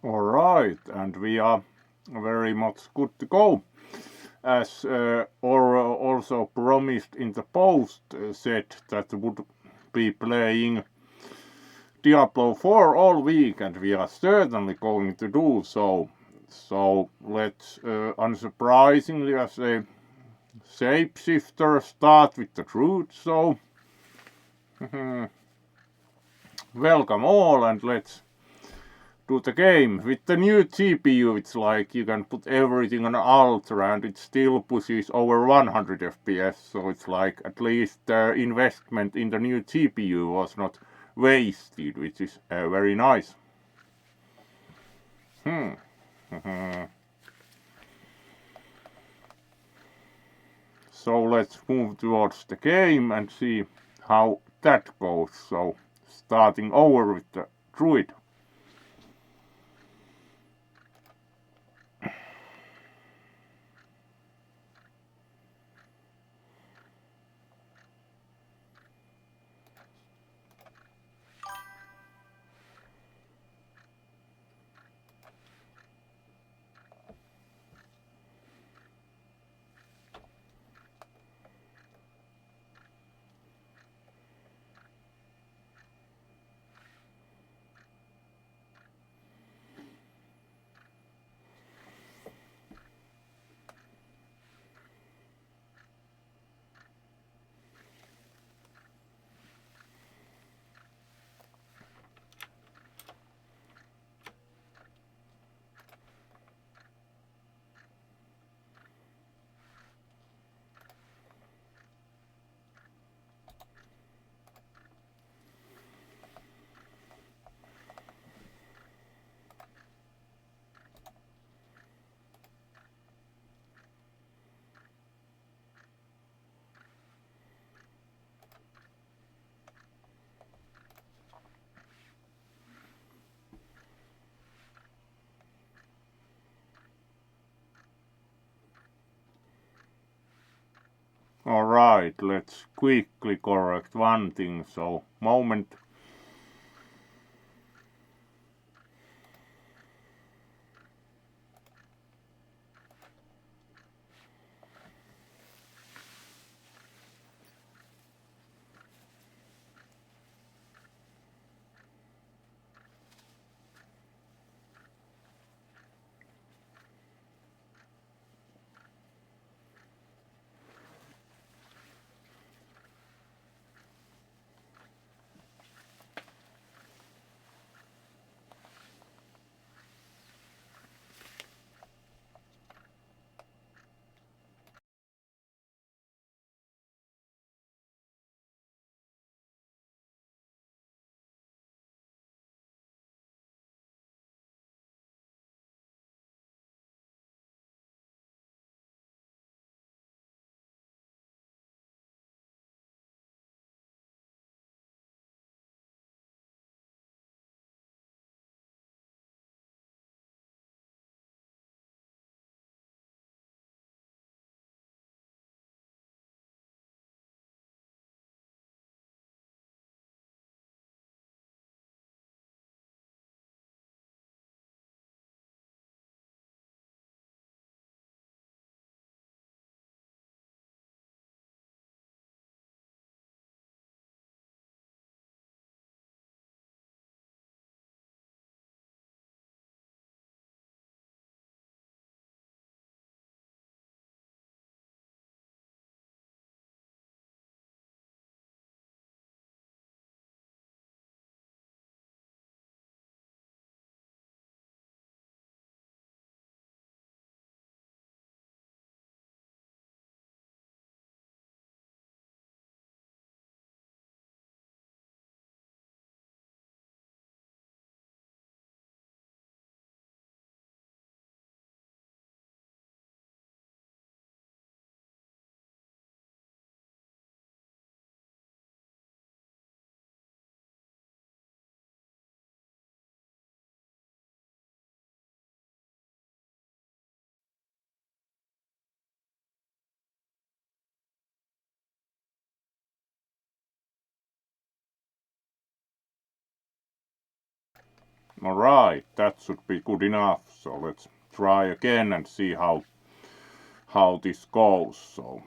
Alright, and we are very much good to go. As also promised in the post, said that would be playing Diablo 4 all week, and we are certainly going to do so. So let's unsurprisingly, as a shapeshifter, start with the druid. So welcome all, and let's do the game. With the new GPU, it's like you can put everything on ultra and it still pushes over 100 FPS, so it's like at least the investment in the new GPU was not wasted, which is very nice. So let's move towards the game and see how that goes. So starting over with the druid. Alright, let's quickly correct one thing, so moment. Alright, that should be good enough. So let's try again and see how this goes. So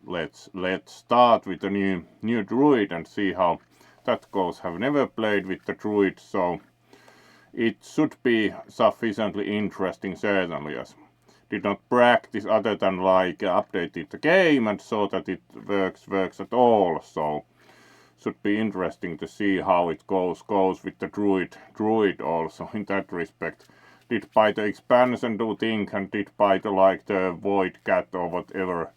let's start with the new druid and see how that goes. Have never played with the druid, so it should be sufficiently interesting, certainly, as did not practice other than like updated the game and saw that it works at all. So should be interesting to see how it goes with the druid also in that respect. Did buy the expansion, do think, and did buy the like the void cat or whatever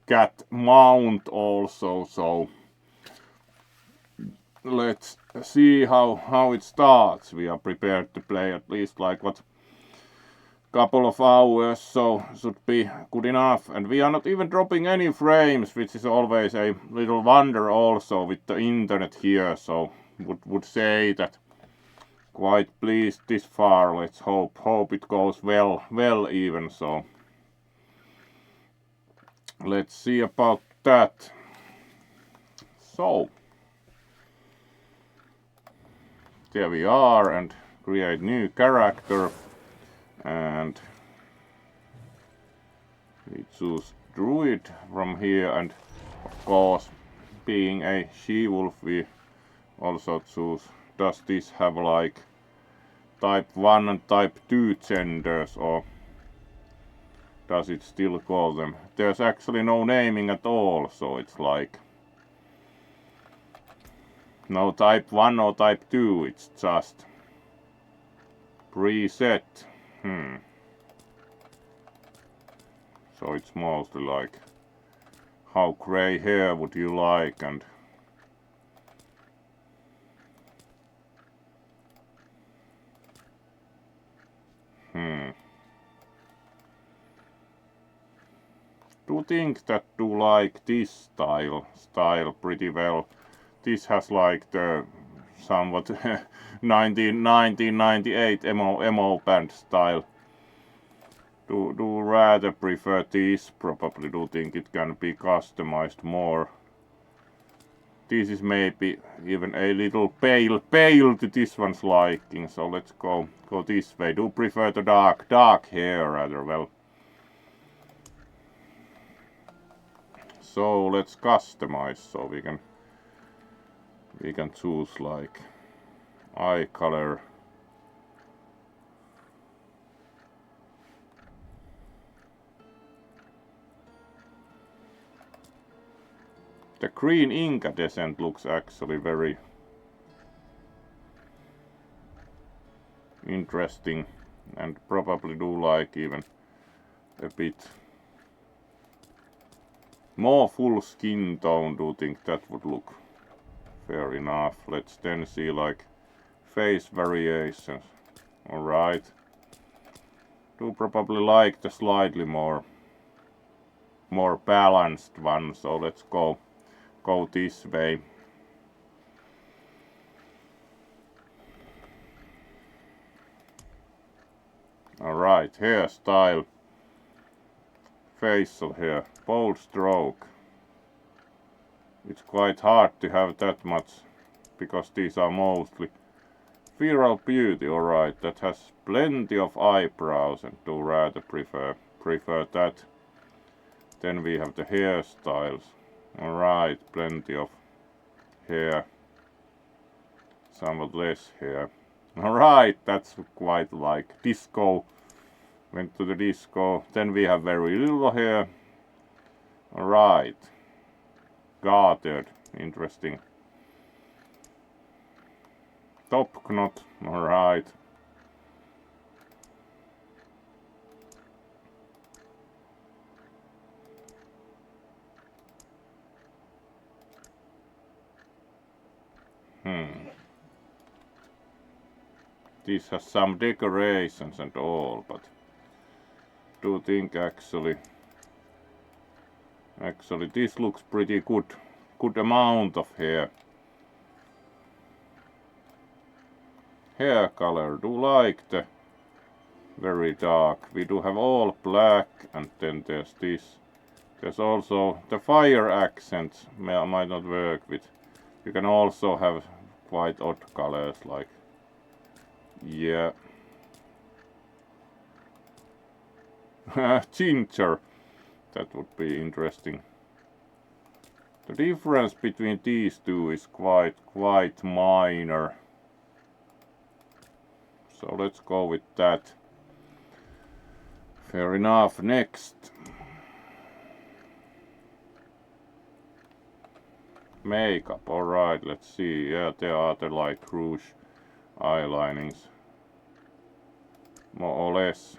cat mount also. So let's see how it starts. We are prepared to play at least like what couple of hours, so should be good enough. And we are not even dropping any frames, which is always a little wonder also with the internet here. So would say that quite pleased this far. Let's hope it goes well even. So let's see about that. So there we are, and create new character, and we choose druid from here, and of course being a she-wolf we also choose, does this have like type 1 and type 2 genders, or does it still call them? There's actually no naming at all, so it's like no type 1 or type 2, it's just preset. So it's mostly like how gray hair would you like, and do think that do like this style pretty well. This has like the somewhat 1998 emo band style. Do rather prefer this, probably do think it can be customized more. This is maybe even a little pale to this one's liking, so let's go this way. Do prefer the dark hair rather well. So let's customize, so we can choose like eye color. The green incandescent looks actually very interesting, and probably do like even a bit more full skin tone. Do think that would look fair enough. Let's then see like face variations. Alright. Do probably like the slightly more balanced one, so let's go this way. Alright, hairstyle, facial hair, bold stroke. It's quite hard to have that much because these are mostly viral beauty. Alright, that has plenty of eyebrows, and do rather prefer that. Then we have the hairstyles. Alright, plenty of hair, somewhat less hair. Alright, that's quite like disco. Went to the disco. Then we have very little hair. Alright, gathered, interesting. Top knot, alright. This has some decorations and all, but do think actually this looks pretty good amount of hair. Hair color, do like the very dark. We do have all black, and then there's this. There's also the fire accents might not work with. You can also have quite odd colors like Yeah. Ginger. That would be interesting. The difference between these two is quite minor. So let's go with that. Fair enough. Next. Makeup. Alright, let's see. Yeah, there are the like rouge eyelinings. More or less.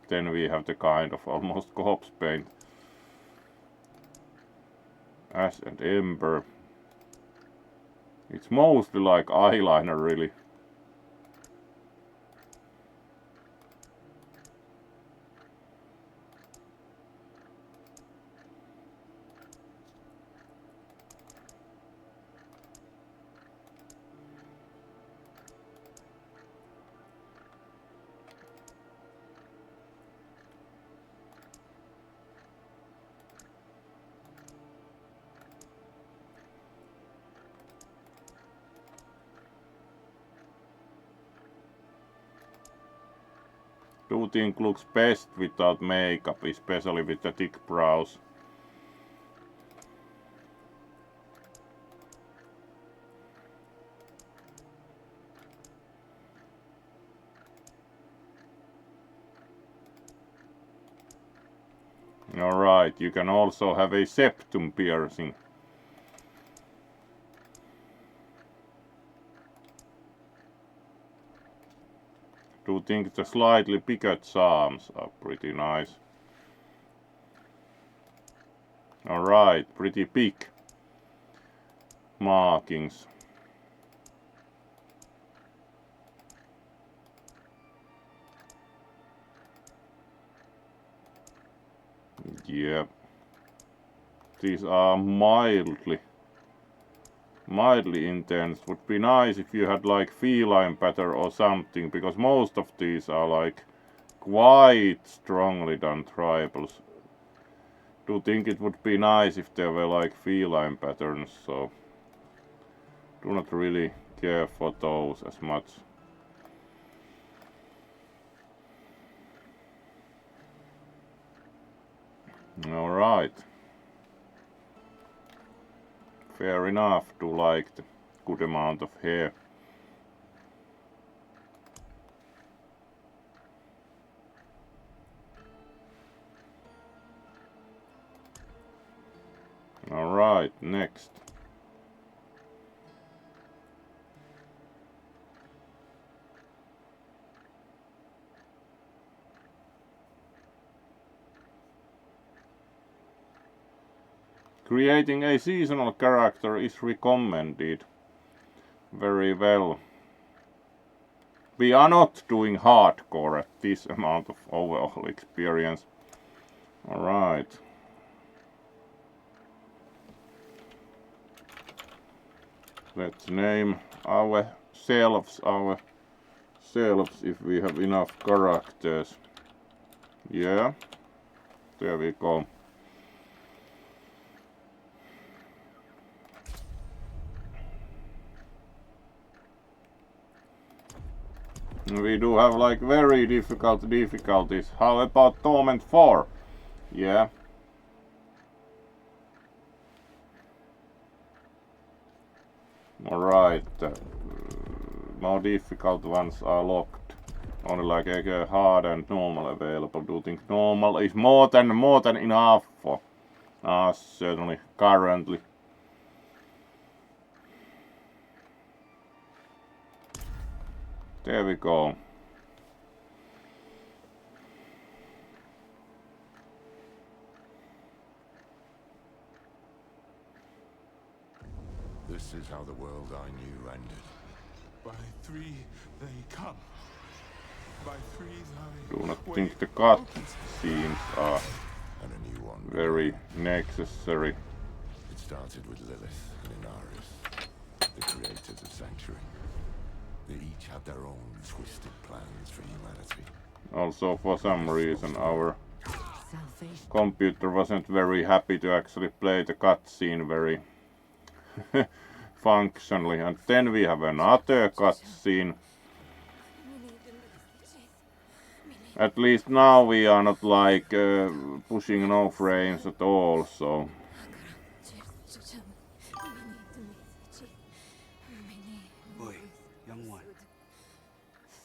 Then we have the kind of almost corpse paint. Ash and Ember. It's mostly like eyeliner really. Do think looks best without makeup, especially with the thick brows. Alright, you can also have a septum piercing. Do think the slightly bigger charms are pretty nice. Alright, pretty big markings. Yeah. These are mildly intense. Would be nice if you had like feline pattern or something, because most of these are like quite strongly done tribals. Do think it would be nice if there were like feline patterns, so do not really care for those as much. Alright. Fair enough, do like the good amount of hair. Alright, next. Creating a seasonal character is recommended. Very well. We are not doing hardcore at this amount of overall experience. Alright. Let's name ourselves if we have enough characters. Yeah. There we go. We do have like very difficult difficulties. How about Torment 4? Yeah. Alright. More difficult ones are locked. Only like a hard and normal available. Do you think normal is more than enough for us? Certainly currently. There we go. This is how the world I knew ended. By three they come. By three they Do not think the cut scenes are And a new one. very necessary. It started with Lilith and Inarius, the creators of Sanctuary. They each had their own twisted plans for humanity. Also, for some reason, our computer wasn't very happy to actually play the cutscene very functionally. And then we have another cutscene. At least now we are not like pushing no frames at all, so Oi, young one.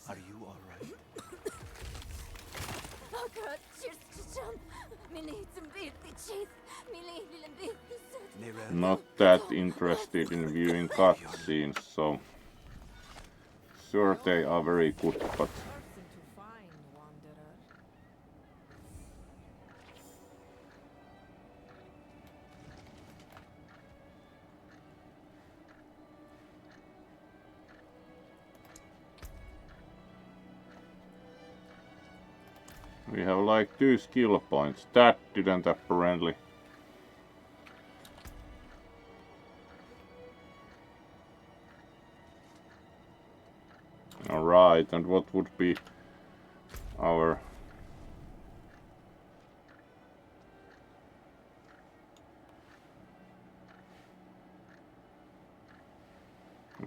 Are you alright? not that interested in viewing cutscenes, so sure they are very good, but we have like 2 skill points. That didn't apparently. Alright, and what would be our...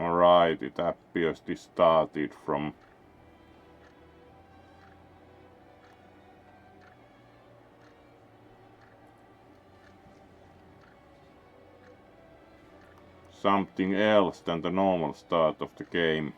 Alright, it appears this started from... something else than the normal start of the game.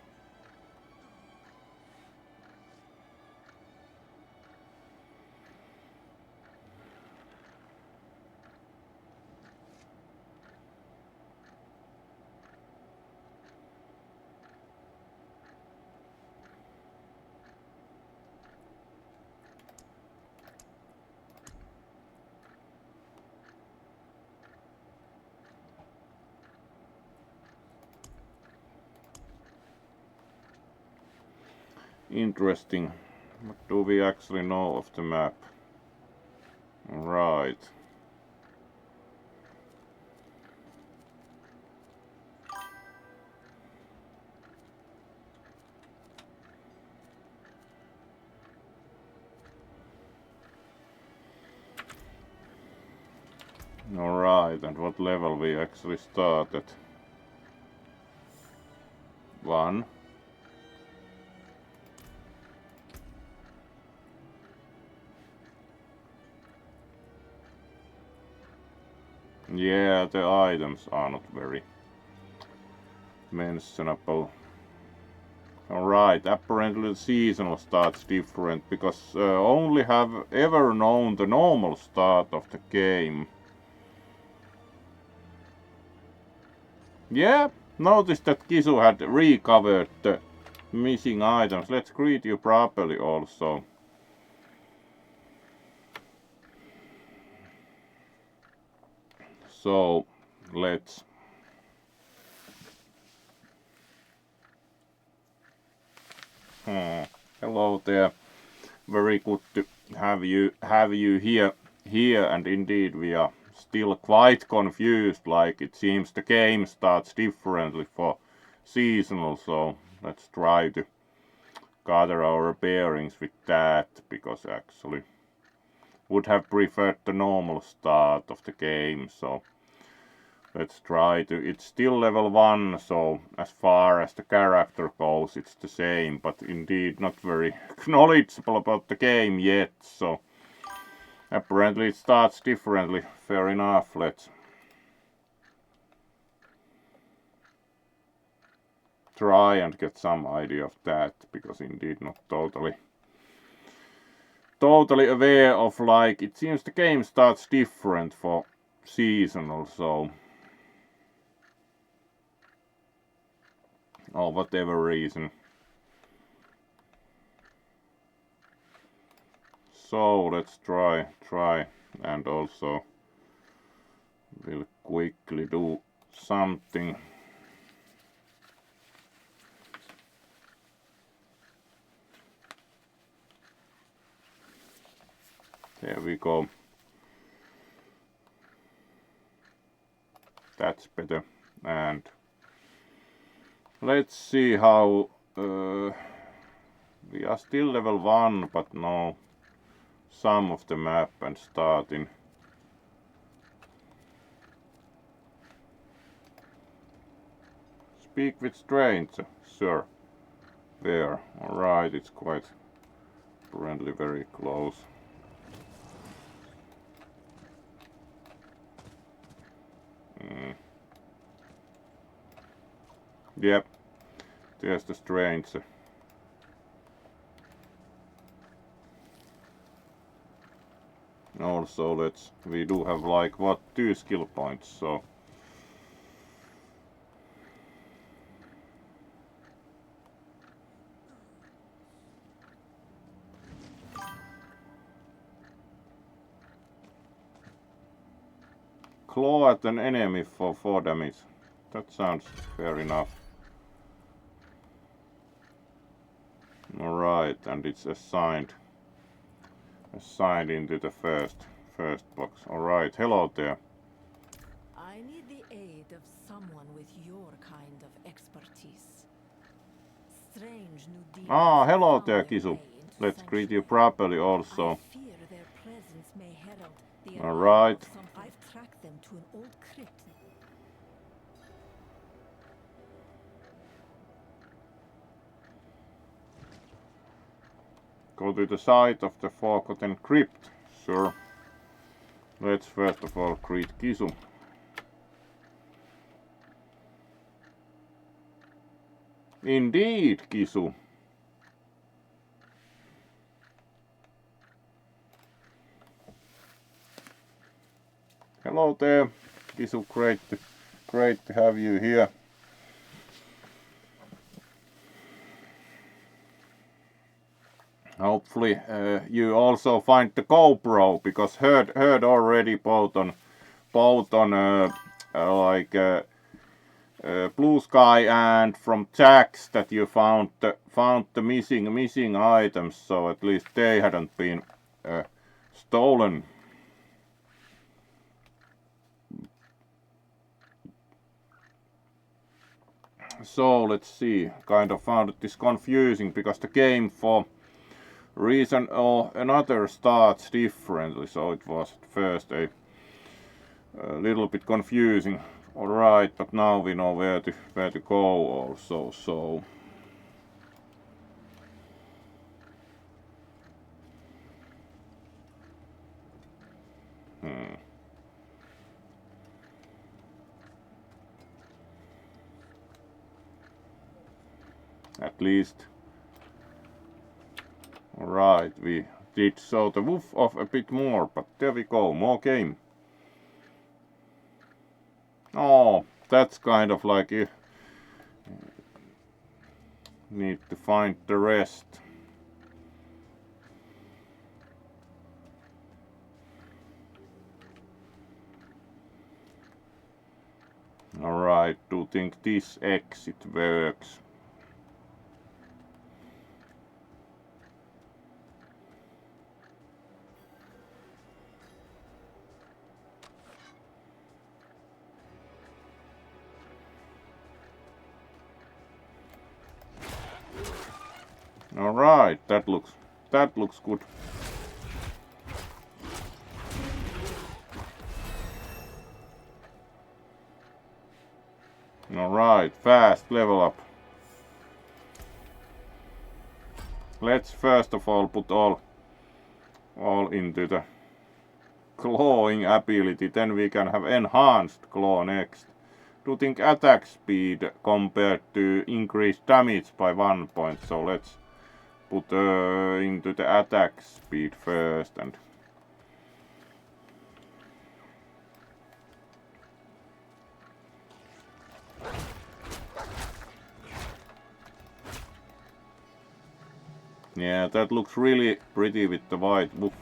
Interesting. What do we actually know of the map? Right. Alright, and what level we actually started? 1. Yeah, the items are not very mentionable. Alright, apparently the seasonal starts different, because only have ever known the normal start of the game. Yeah, notice that Kisu had recovered the missing items. Let's greet you properly also. So, let's... Hello there. Very good to have you here, and indeed we are still quite confused, like it seems the game starts differently for seasonal, so let's try to gather our bearings with that, because actually would have preferred the normal start of the game, so let's try to... It's still level 1, so as far as the character goes it's the same, but indeed not very knowledgeable about the game yet, so apparently it starts differently. Fair enough, let's try and get some idea of that, because indeed not totally aware of, like, it seems the game starts different for seasonal, so or whatever reason. So let's try, and also we'll quickly do something. There we go. That's better. And let's see how... we are still level 1, but know some of the map and starting. Speak with stranger, sir. There. Alright, it's quite Apparently very close. Yep, there's the stranger. Also, we do have like what 2 skill points, so claw at an enemy for 4 damage. That sounds fair enough. Alright, and it's assigned into the first box. Alright, hello there. I need the aid of someone with your kind of expertise. Strange new demons Ah, hello found there, their Kisu. way into Let's greet you Sanctuary. properly I also. fear their presence may herald the All arrival right. of something. I've tracked them to an old crypt. Go to the site of the Forgotten Crypt. Sure. Let's first of all greet Kisu. Indeed, Kisu. Hello there, Kisu. Great to have you here. Hopefully you also find the GoPro, because heard already both on Blue Sky and from Jack's that you found the missing items, so at least they hadn't been stolen. So let's see. Kind of found this confusing because the game for reason or another starts differently, so it was at first a little bit confusing. Alright, but now we know where to go also, so at least. Alright, we did show the wolf off a bit more, but there we go, more game. Oh, that's kind of like you need to find the rest. Alright, do you think this exit works? Alright, that looks good. Alright, fast level up. Let's first of all put all into the clawing ability, then we can have enhanced claw next. Do you think attack speed compared to increased damage by 1 point? So let's put into the attack speed first and yeah, that looks really pretty with the white wolf.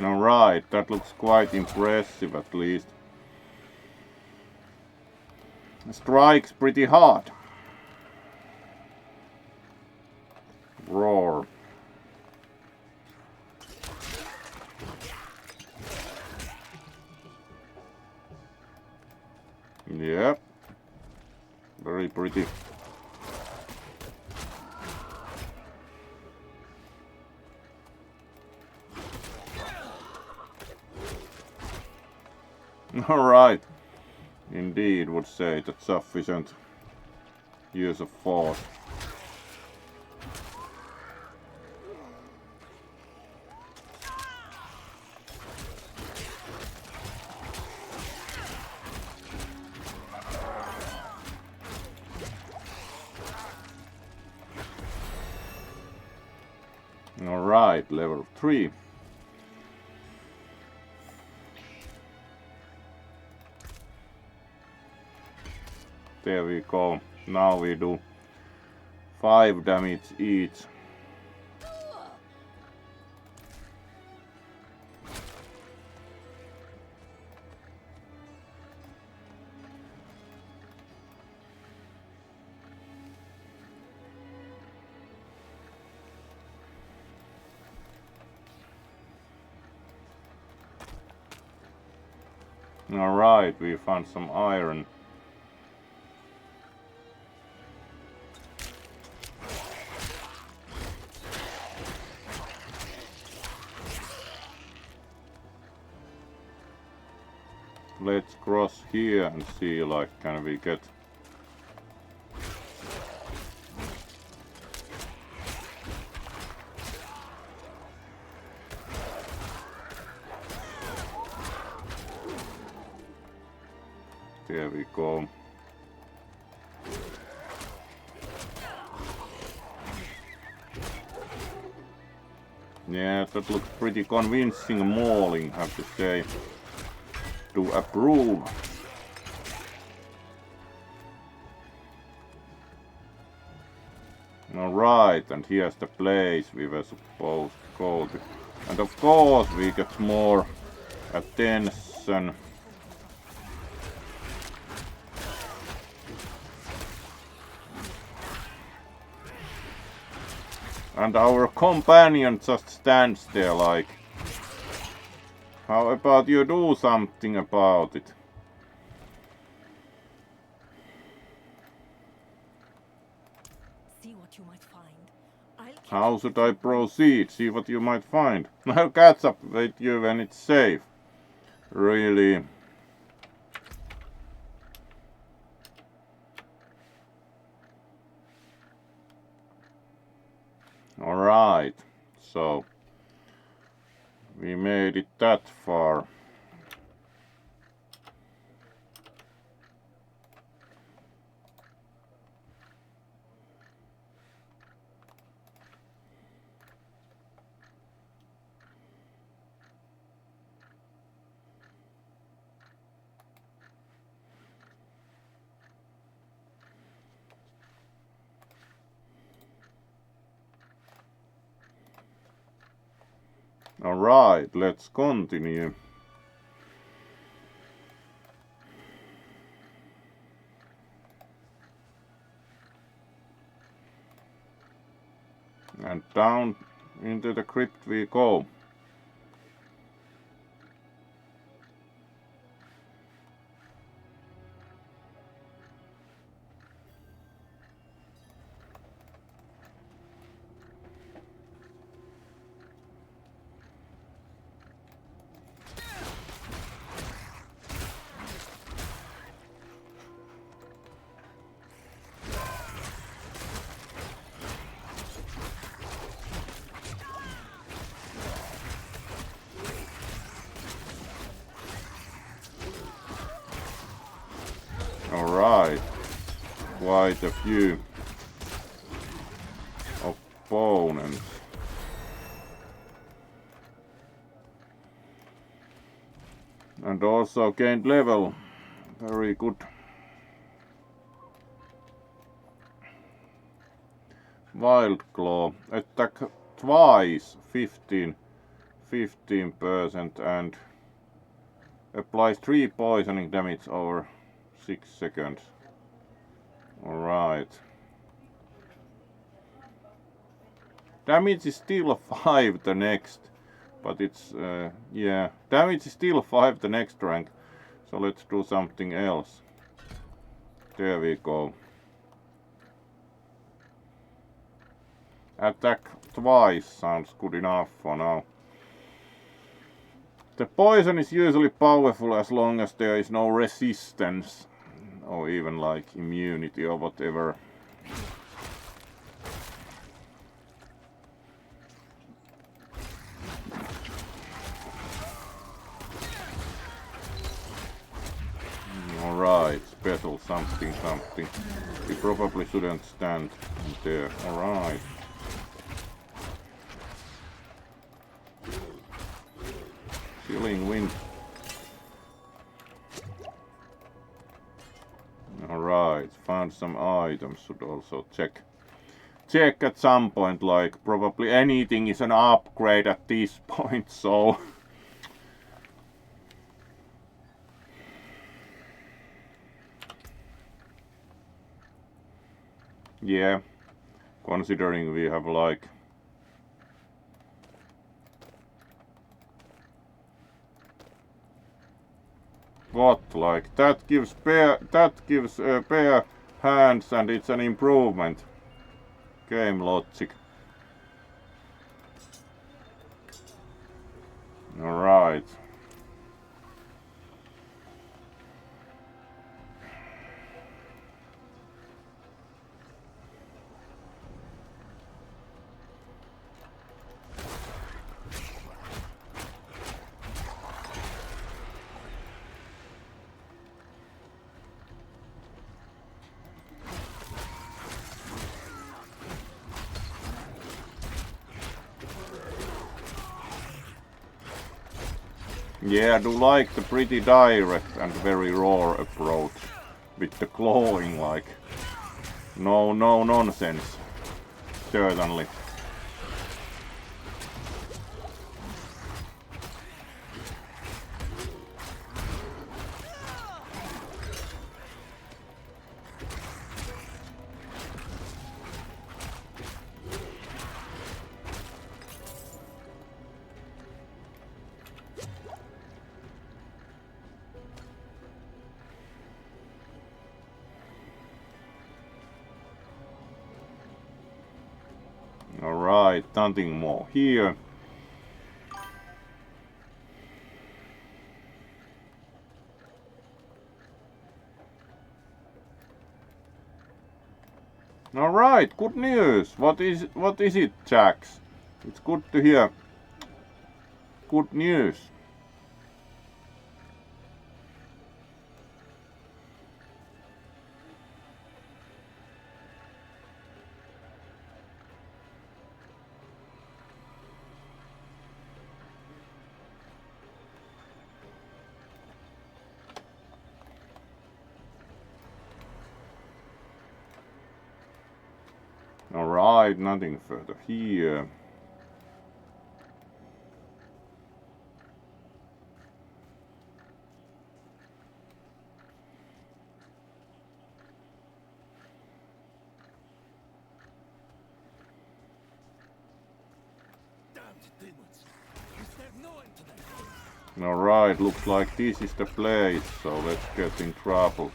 Alright, that looks quite impressive at least. Strikes pretty hard. Roar. Yep. Very pretty. Alright. Indeed, would say that sufficient use of force. Alright, level 3. There we go. Now we do 5 damage each. Alright, we found some iron. Let's cross here and see, like, can we get... There we go. Yeah, that looks pretty convincing mauling, I have to say. To approve. Alright, and here's the place we were supposed to go to. And of course we get more attention. And our companion just stands there like, how about you do something about it? See what you might find. I'll catch How up should with I you. proceed? See what you might find. I'll catch up with you when it's safe. Really. Alright, so we made it that far. Alright, let's continue. And down into the crypt we go. Alright, quite a few opponents. And also gained level. Very good. Wild Claw. Attack twice. 15. 15% and applies 3 poisoning damage over 6 seconds. Alright. Damage is still 5 the next, but it's, yeah, damage is still 5 the next rank. So let's do something else. There we go. Attack twice sounds good enough for now. The poison is usually powerful as long as there is no resistance or even like immunity or whatever. Alright, special something. We probably shouldn't stand there. Alright. Chilling wind. Alright, found some items. Should also check at some point, like probably anything is an upgrade at this point, so yeah, considering we have like what, like that gives bare hands and it's an improvement. Game logic. Alright. Yeah, I do like the pretty direct and very raw approach with the clawing, like no nonsense, certainly. Alright, nothing more here. Alright, good news. What is it, Jax? It's good to hear good news. Alright, nothing further here. Alright, looks like this is the place, so let's get in trouble.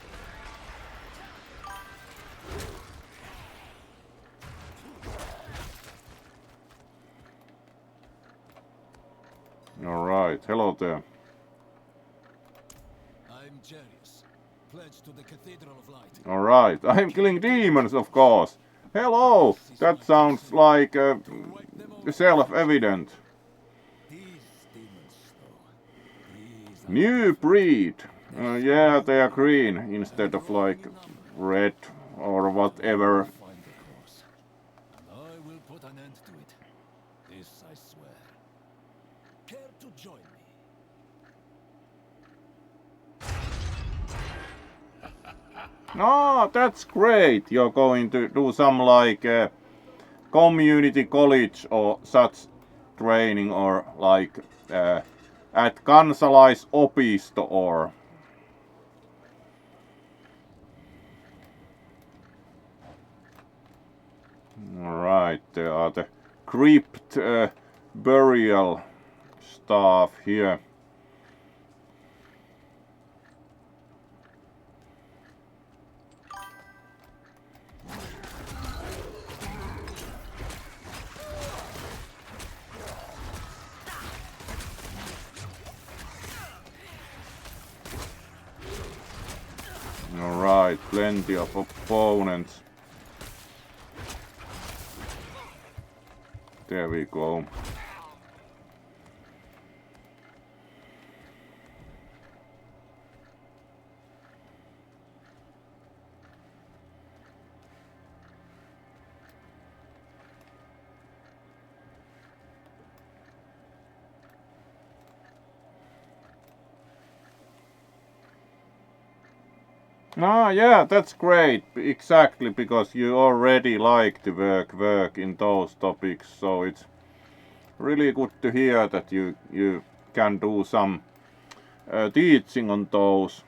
Alright, hello there. I'm Jarius, pledged to the Cathedral of Light. Alright, I'm killing demons, of course. Hello, that sounds like self-evident. These demons, though, these New breed. Yeah, they are green instead of like red or whatever. find the course. And I will put an end to it. This I swear. Care to join me? Oh, that's great. You're going to do some like community college or such training or like at kansalaisopisto or? Alright, there are the crypt burial stuff here. Alright, plenty of opponents. There we go. Ah, yeah, that's great. Exactly, because you already like to work in those topics, so it's really good to hear that you can do some teaching on those.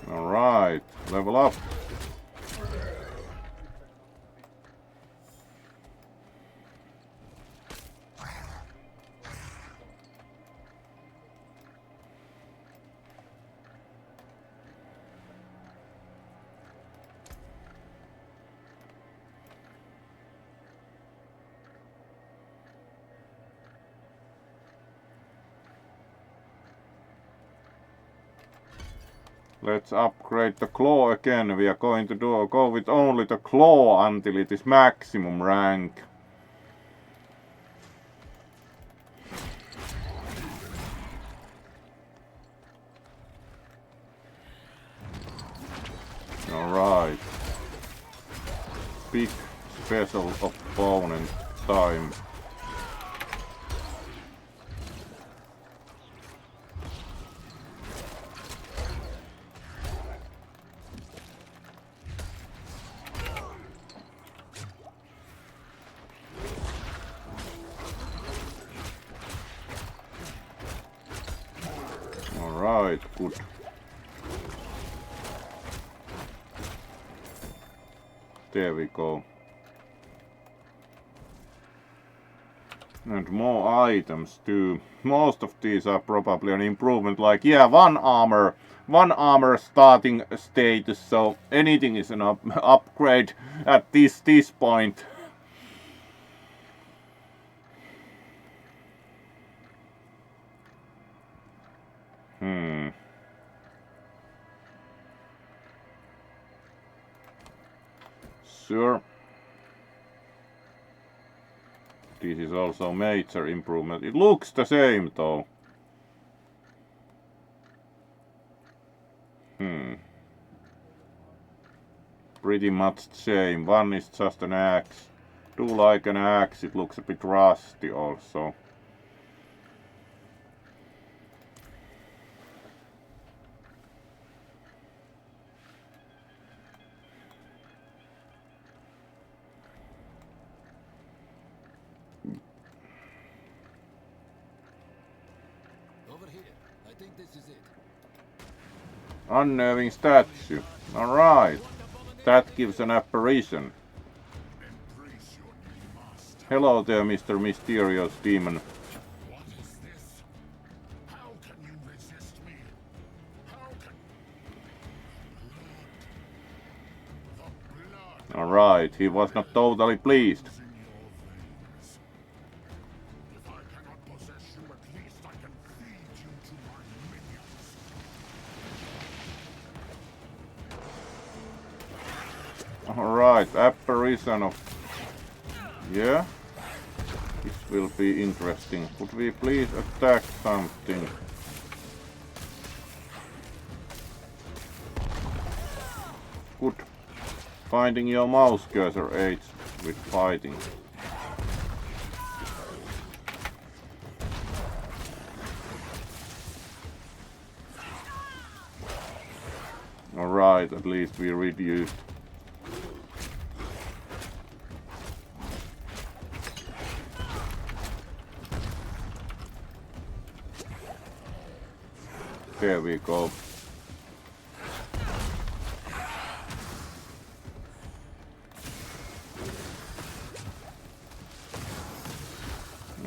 Alright, level up. Let's upgrade the claw again. We are going to go with only the claw until it is maximum rank. Alright. Big special opponent time. Alright, good. There we go. And more items too. Most of these are probably an improvement, like, yeah, one armor starting status, so anything is an upgrade at this point. Sure. This is also major improvement. It looks the same though. Pretty much the same. One is just an axe. Do like an axe, it looks a bit rusty also. Unnerving statue. Alright. That gives an apparition. Hello there, Mr. Mysterious Demon. What is this? How can you resist me? How can... The blood Alright, he was not totally pleased. in your veins. If I cannot possess you, at least I can feed you to my minions. Alright, apparition of... Yeah? This will be interesting. Could we please attack something? Good. Finding your mouse cursor aids. with fighting. Alright, at least we reduced. There we go.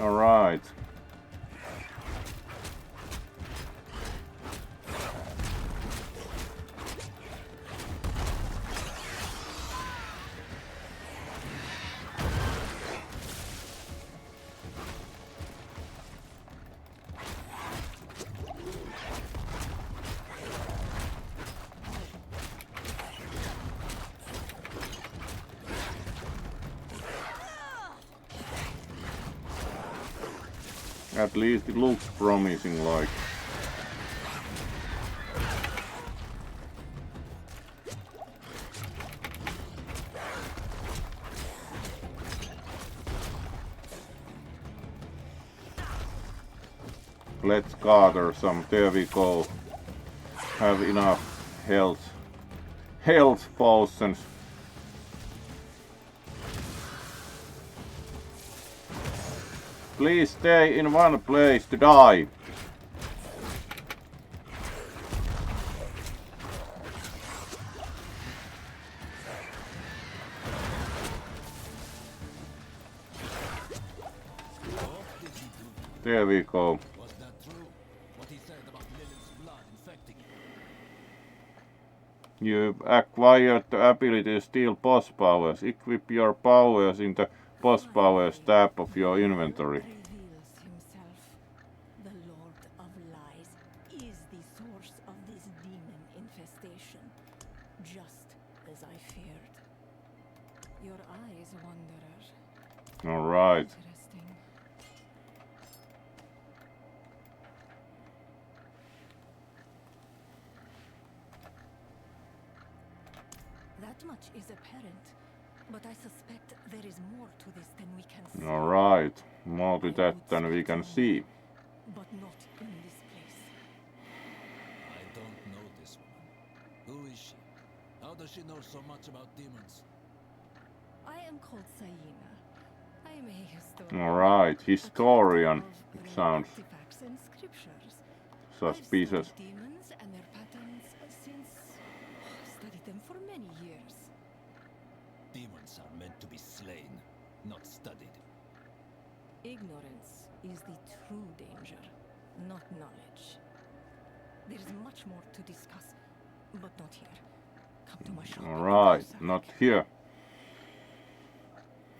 Alright. At least it looks promising like. Let's gather some, there we go. Have enough health potions. Please stay in one place to die. There we go. Was that true? What he said about Lilith's blood infecting you? You acquired the ability to steal boss powers. Equip your powers in the boss powers tab of your inventory. Reveals himself. The Lord of Lies is the source of this demon infestation, just as I feared. Your eyes, Wanderer. Alright. Interesting. That much is apparent, but I suspect there is more to this than we can see. Alright. More to that than we can see. But not in this place. I don't know this woman. Who is she? How does she know so much about demons? I am called Saina. I am a historian. Alright, historian. It sounds Artifacts and scriptures. suspicious. I've studied demons and their patterns since studied them for many years. Demons are meant to be slain, not studied. Ignorance is the true danger, not knowledge. There is much more to discuss, but not here. Come to my shop. Alright, not here.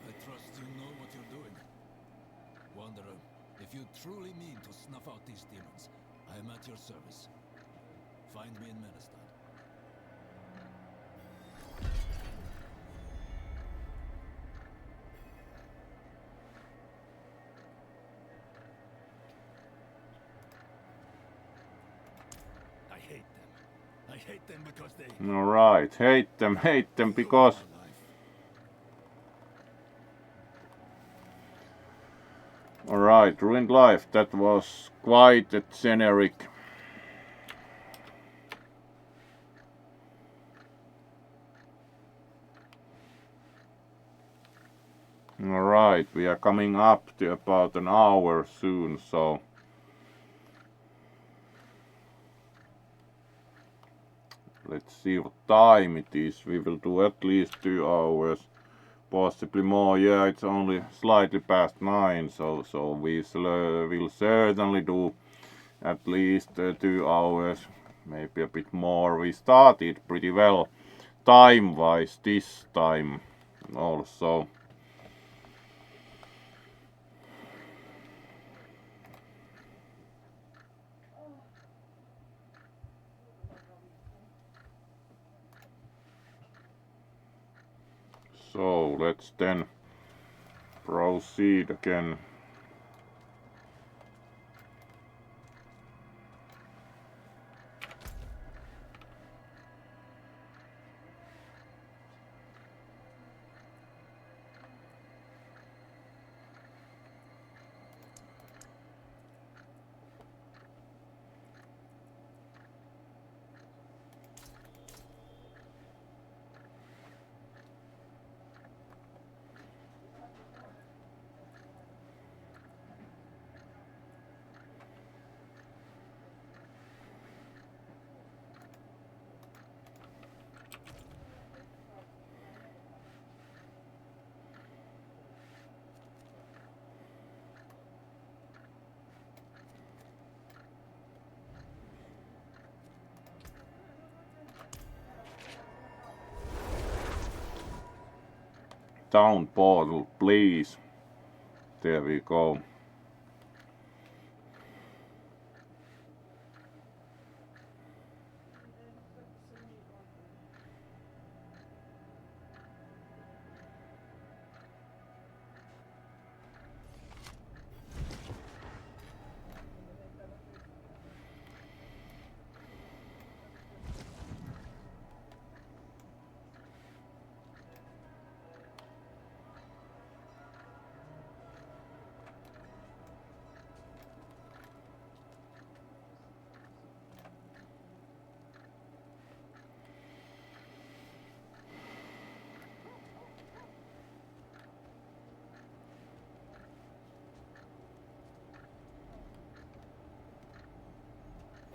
I trust you know what you're doing. Wanderer, if you truly mean to snuff out these demons, I am at your service. Find me in Menestad. I hate them. I hate them because they... Alright, hate them because... Alright, Ruined Life, that was quite a generic. Alright, we are coming up to about an hour soon, so... Let's see what time it is. We will do at least 2 hours. Possibly more. Yeah, it's only slightly past 9, so we will certainly do at least 2 hours, maybe a bit more. We started pretty well time-wise this time also. So let's then proceed again. town portal, please. There we go.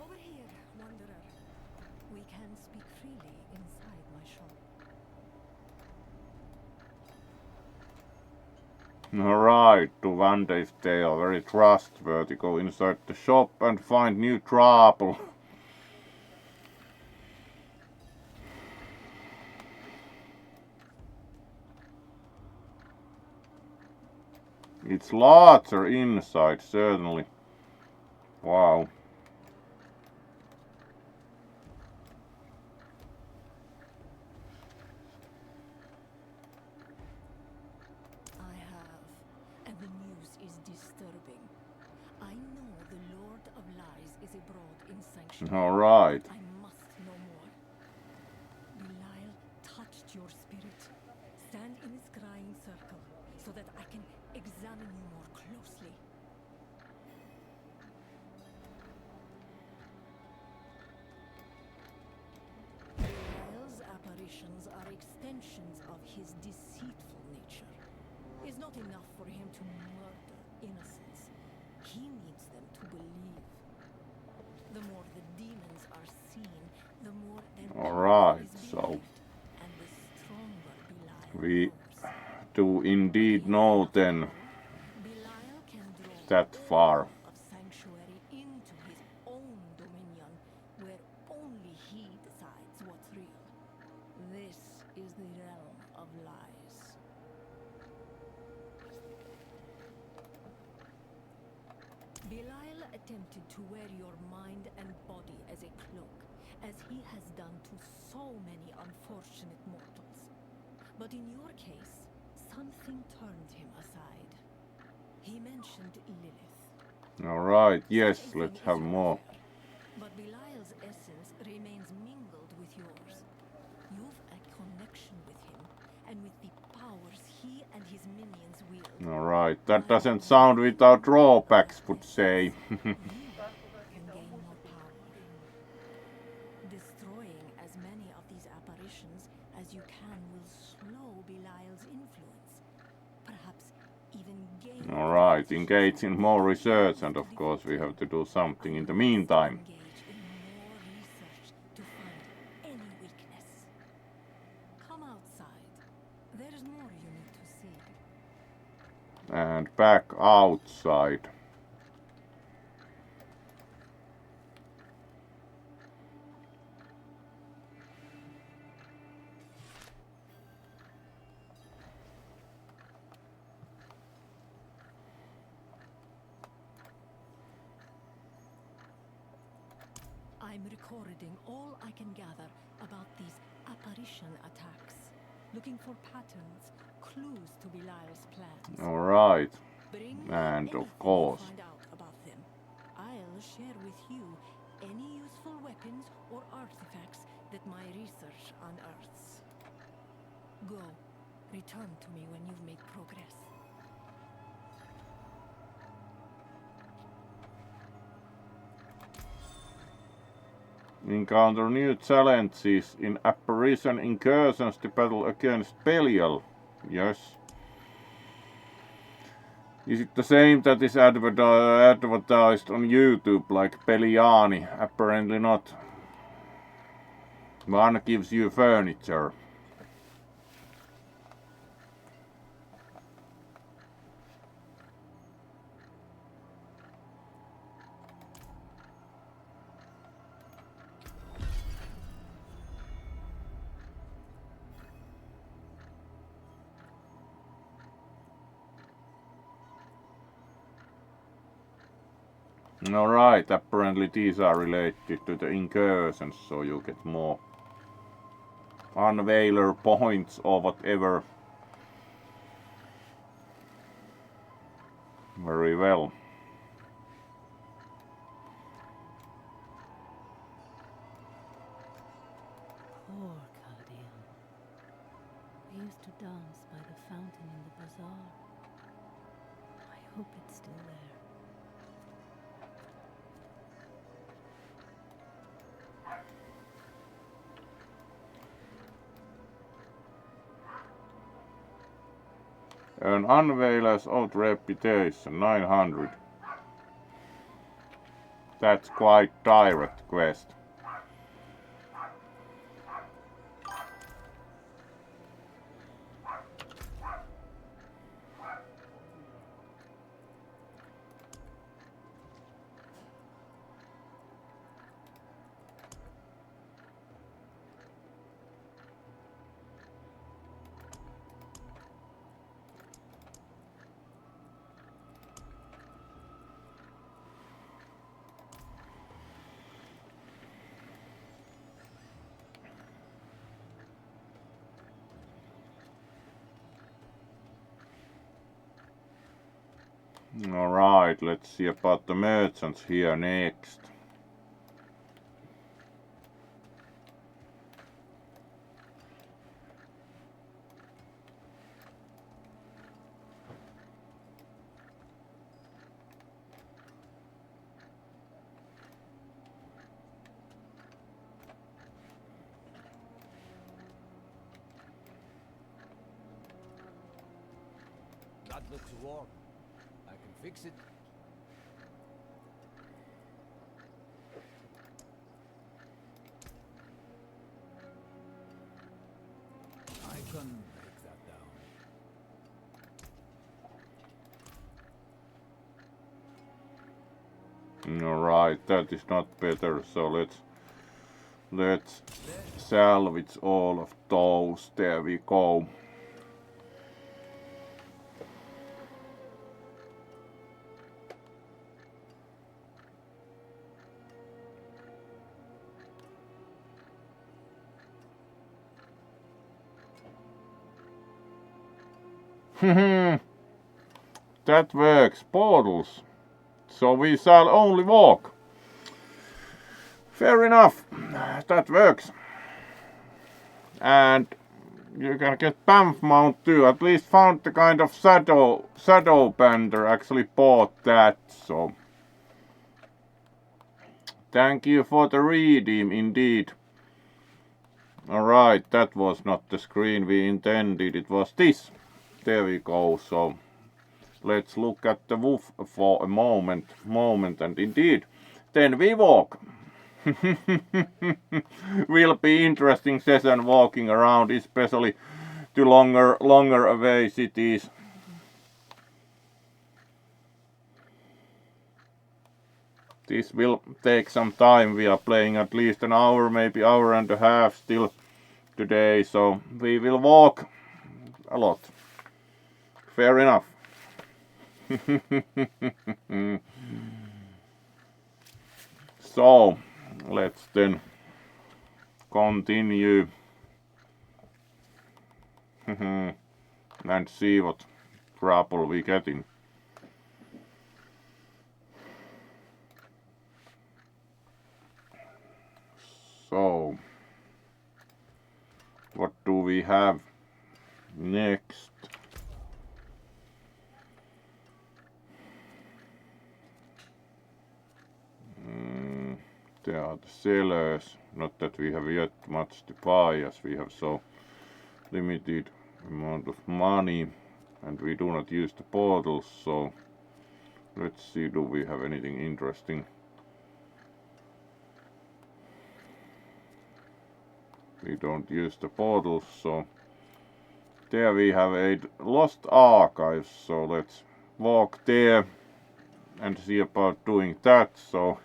Over here, wanderer. We can speak freely inside my shop. Alright, to wonder if they are very trustworthy. Go inside the shop and find new trouble. It's larger inside, certainly. Wow. I have, and the news is disturbing. I know the Lord of Lies is abroad in Sanctuary. Alright. I must know more. Belial touched your spirit. Stand in his crying circle so that I can examine you more closely. Belial's apparitions are extensions of his deceitful nature. It's not enough for him to murder innocents. He needs them to believe. The more the demons are seen, the more their power Alright, is so believed, and the stronger Belial we grows. do indeed know then Belial can draw that far. all of Sanctuary into his own dominion, where only he decides what's real. This is the realm of lies. Belial attempted to wear your mind and body as a cloak, as he has done to so many unfortunate mortals. But in your case, something turned him aside. He mentioned Lilith. Alright, yes, Such a let's thing have is more. rare, but Belial's essence remains mingled with yours. You've a connection with him, and with the powers he and his minions wield. Alright, that doesn't sound without drawbacks, would say. You can gain more power. Destroying as many of these apparitions as you can will slow Belial's influence. Perhaps even gain... Alright, engage in more research, and of course we have to do something in the meantime. Engage in more research to find any weakness. Come outside. There's more you need to see. And back outside. I'm recording all I can gather about these apparition attacks, looking for patterns, clues to Belial's plans. Alright, Bring me and anything of course. you find out about them. I'll share with you any useful weapons or artifacts that my research unearths. Go. Return to me when you've made progress. Encounter new challenges in apparition incursions to battle against Belial. Yes. Is it the same that is advertised on YouTube like Beliani? Apparently not. One gives you furniture. Alright, apparently these are related to the incursions, so you get more unveiler points or whatever. Very well. Poor Chaldean. We used to dance by the fountain in the bazaar. I hope it's still there. An unveiler's old reputation, 900. That's quite direct quest. Alright, let's see about the merchants here next. That looks warm. I can fix it. I can break that down. Alright, that is not better, so let's salvage all of those. There we go. That works, portals. So we shall only walk. Fair enough, that works. And you can get Banff mount too. At least found the kind of shadow bender, actually bought that, so thank you for the redeem indeed. Alright, that was not the screen we intended, it was this. There we go, so let's look at the wolf for a moment, and indeed, then we walk. Will be interesting session walking around, especially to longer away cities. This will take some time. We are playing at least an hour, maybe hour and a half still today, so we will walk a lot. Fair enough. So let's then continue and see what trouble we get in. So what do we have next? There are the sellers, not that we have yet much to buy as we have so limited amount of money and we do not use the portals, so let's see, do we have anything interesting? We don't use the portals, so there we have a lost archives, so let's walk there and see about doing that. So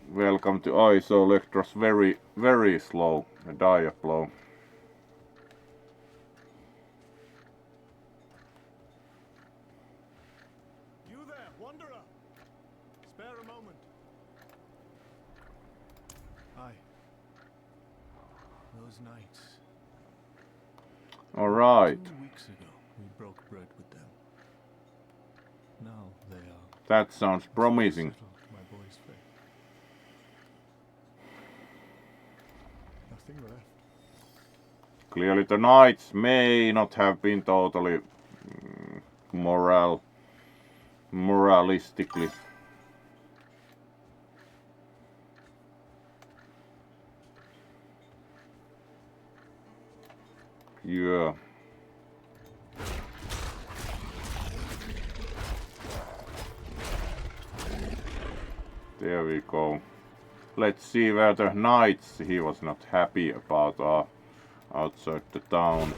welcome to ISO Electros, very slow Diablo. You there? Wanderer, spare a moment. Aye. Those knights. All right. 2 weeks ago, we broke bread with them. Now they are. That sounds promising. Settled my boy's fate. Nothing left. Clearly the knights may not have been totally moralistically. Yeah. There we go. Let's see where the knights he was not happy about are outside the town.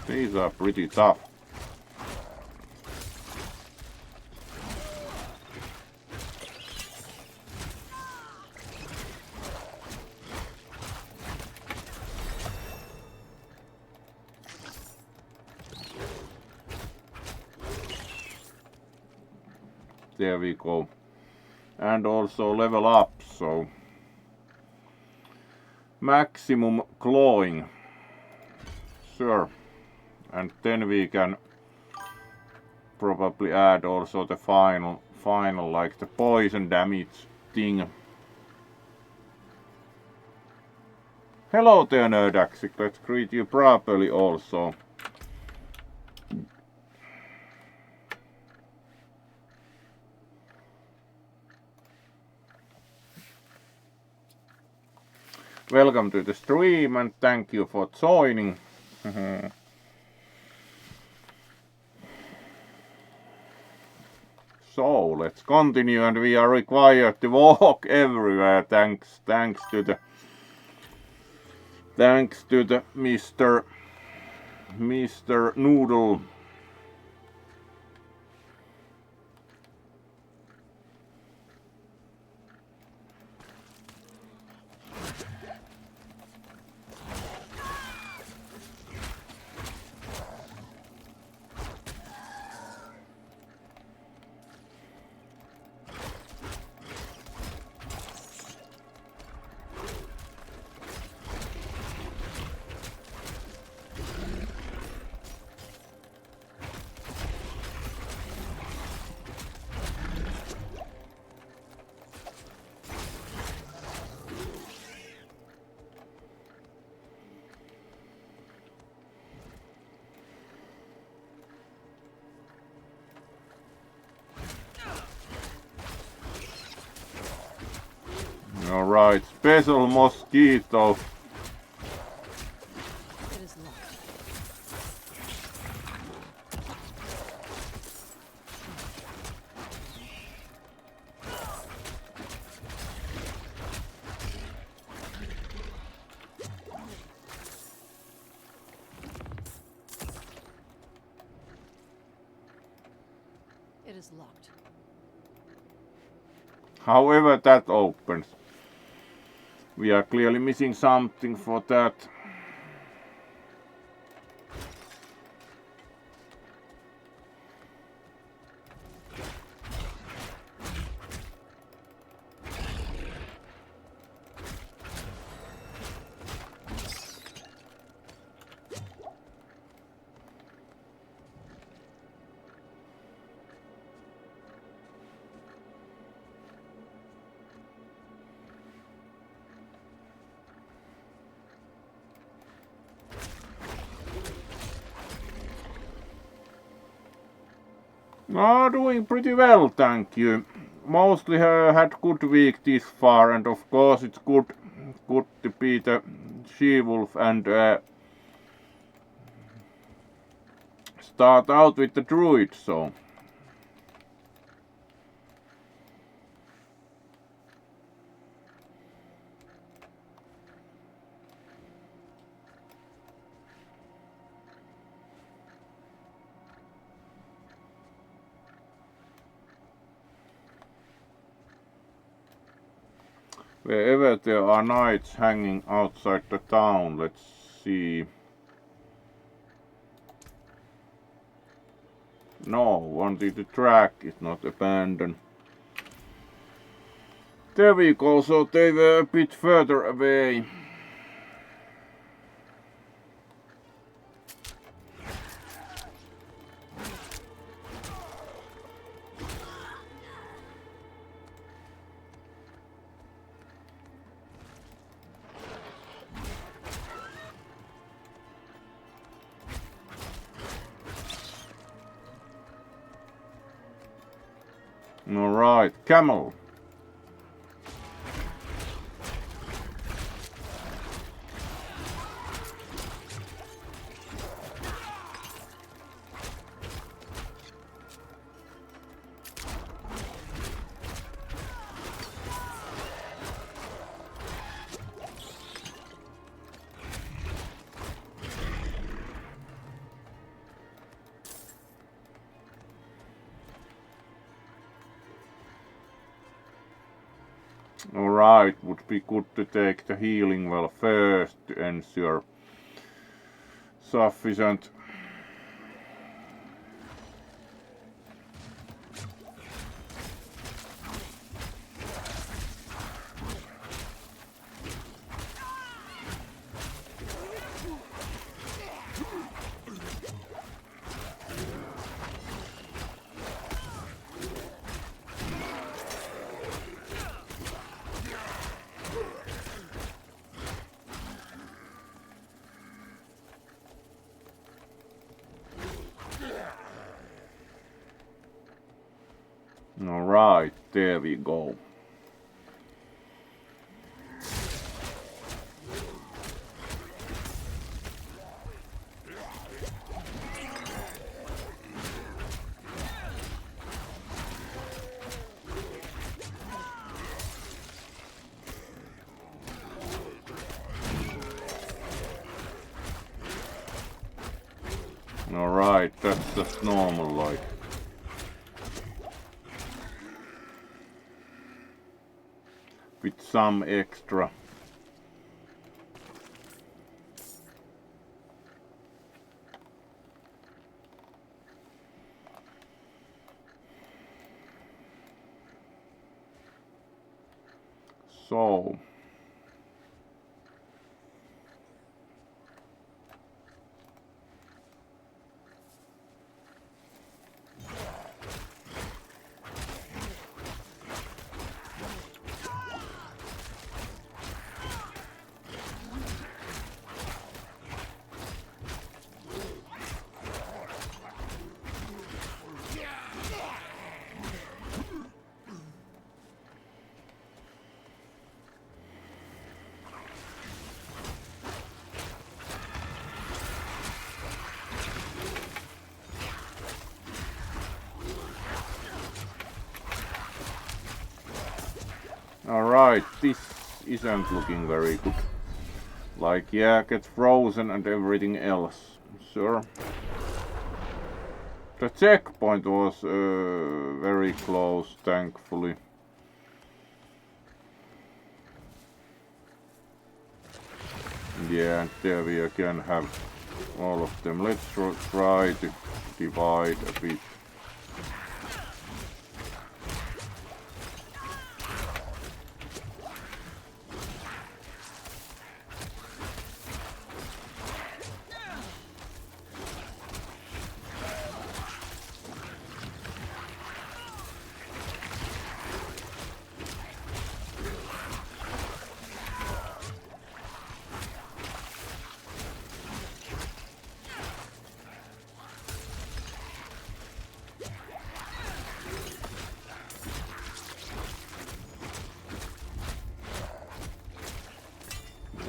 These are pretty tough. There we go. And also level up, so maximum clawing. Sure. And then we can probably add also the final like the poison damage thing. Hello there, Nerdaxic. Let's greet you properly also. Welcome to the stream and thank you for joining. So let's continue, and we are required to walk everywhere thanks to the Mr. Noodle. Alright, special mosquito. It is locked. It is locked. However that opens. We are clearly missing something for that. Doing pretty well, thank you. Mostly had good week this far, and of course it's good to be the she-wolf and start out with the druid, so. Wherever there are knights hanging outside the town, let's see. No, wanted to track is not abandoned. There we go, so they were a bit further away. Alright, camel. Alright, would be good to take the healing well first to ensure sufficient. Alright, there we go. Alright, that's just normal like. With some extra. So. Alright, this isn't looking very good. Like, yeah, get frozen and everything else. Sure. The checkpoint was very close, thankfully. Yeah, and there we again have all of them. Let's try to divide a bit.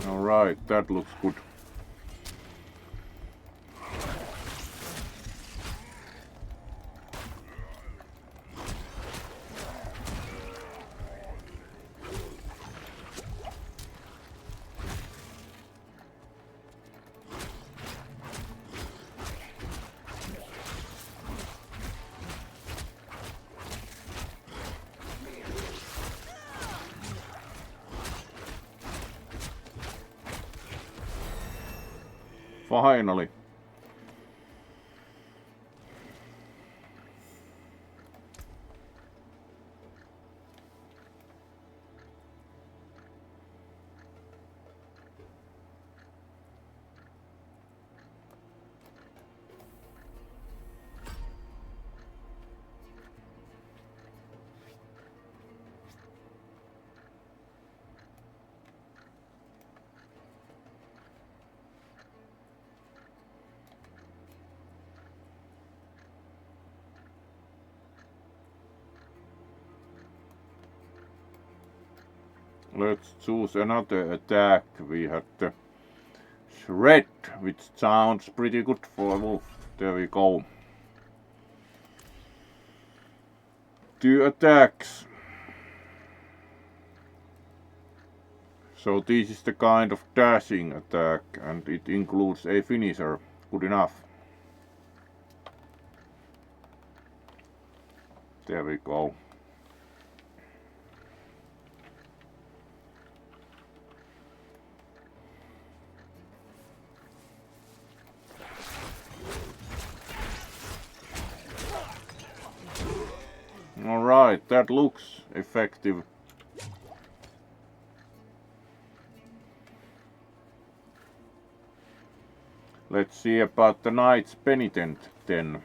Alright, that looks good. Finally. Let's choose another attack. We had the shred, which sounds pretty good for a wolf. There we go. 2 attacks. So this is the kind of dashing attack and it includes a finisher. Good enough. There we go. Alright, that looks effective. Let's see about the Knight's Penitent then.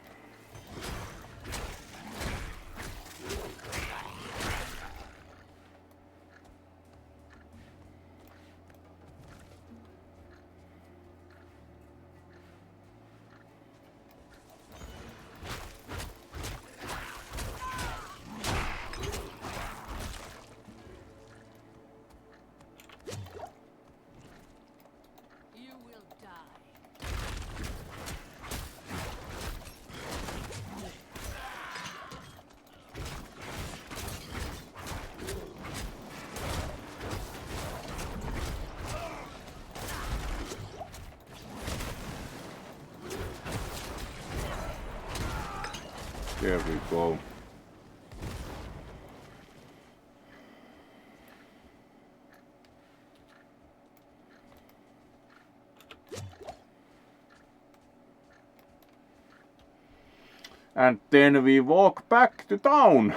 There we go. And then we walk back to town.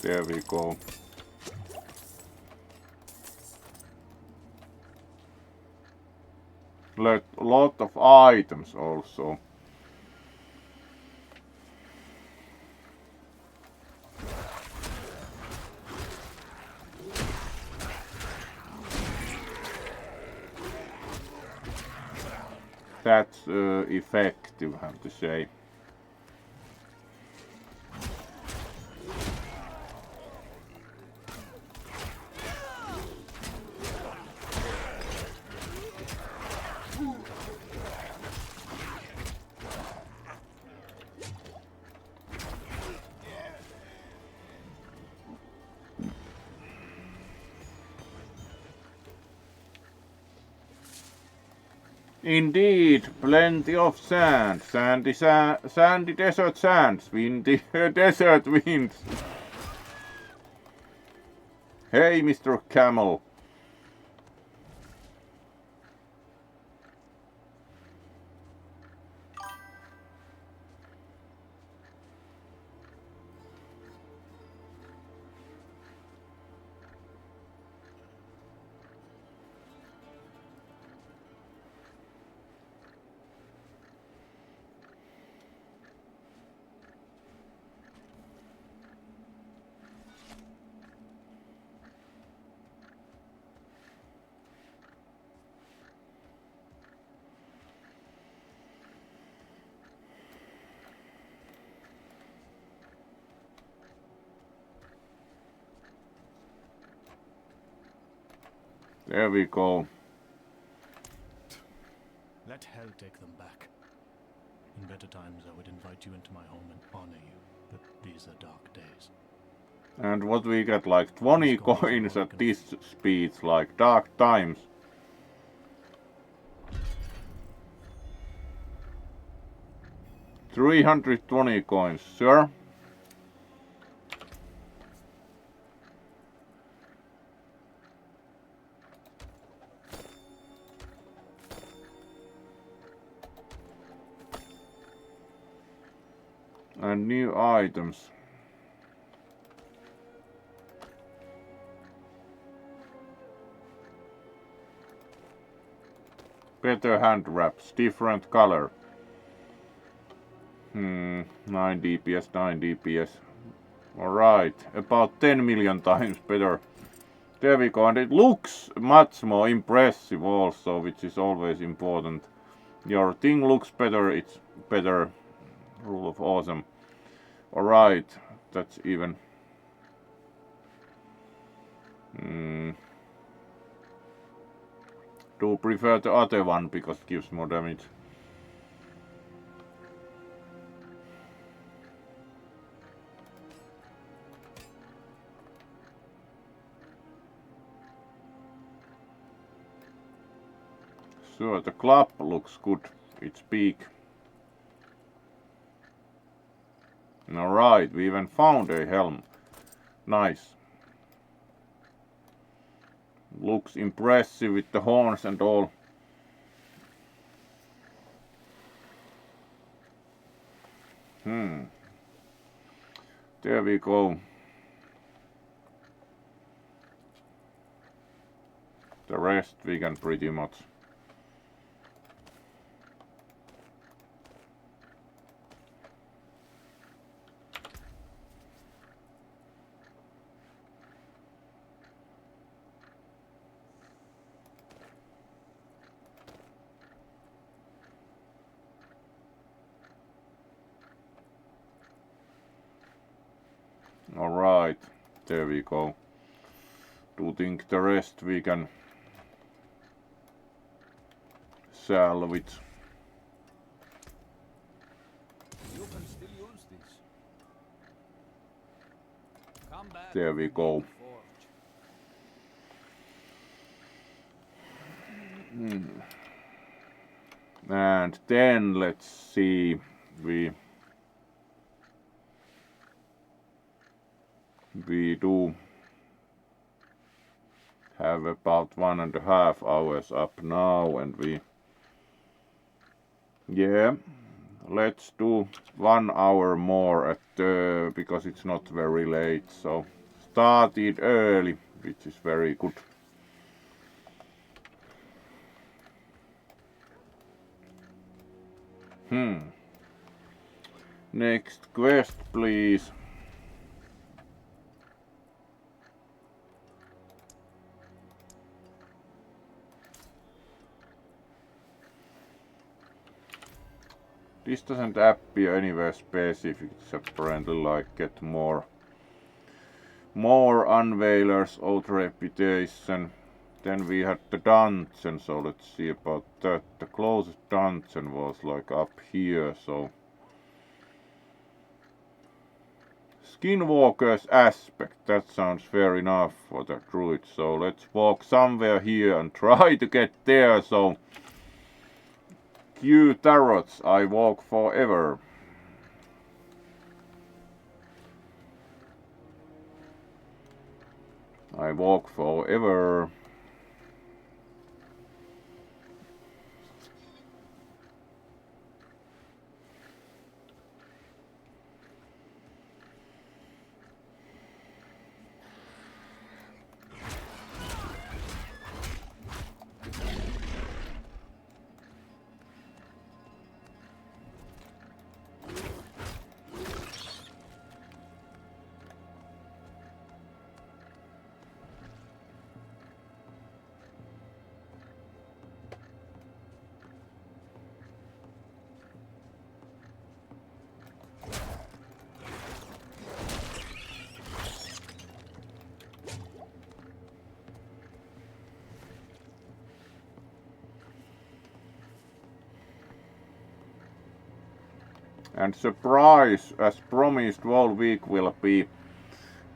There we go. A lot of items also. That's effective, I have to say. Indeed, plenty of sand, sandy desert sands, windy desert winds. Hey, Mr. Camel. There we go. Let hell take them back. In better times, I would invite you into my home and honor you, but these are dark days. And what we get, like 20 coins at this speed, like dark times. $320 coins, sir. And new items. Better hand wraps, different color. 9 DPS, 9 DPS. Alright, about 10 million times better. There we go, and it looks much more impressive also, which is always important. Your thing looks better, it's better. Rule of awesome. Alright, that's even. Do prefer the other one because it gives more damage. Sure, the club looks good. It's big. Alright, we even found a helm. Nice. Looks impressive with the horns and all. There we go. The rest we can pretty much. Alright, there we go. Do think the rest we can salvage. You can still use this. Come back. There we go. And then let's see, we do have about 1.5 hours up now, and let's do 1 hour more at because it's not very late, so started early, which is very good. Next quest, please. This doesn't appear anywhere specific, it's apparently like get more unveilers, old reputation. Then we had the dungeon, so let's see about that. The closest dungeon was like up here, so Skinwalker's aspect, that sounds fair enough for the druid, so let's walk somewhere here and try to get there, so Q tarots, I walk forever. I walk forever. And surprise, as promised, all week will be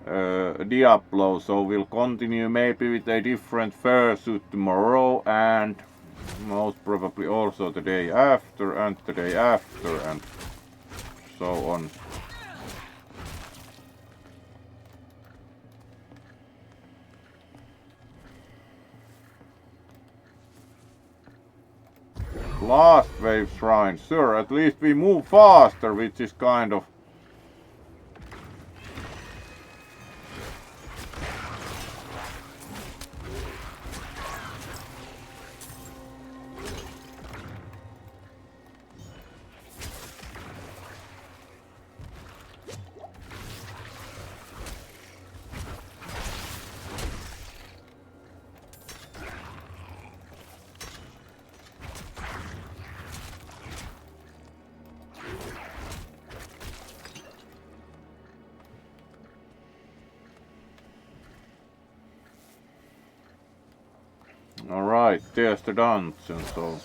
Diablo, so we'll continue maybe with a different fursuit tomorrow and most probably also the day after and the day after and so on. Last wave shrine, sure, at least we move faster, which is kind of alright, there's the dungeon, so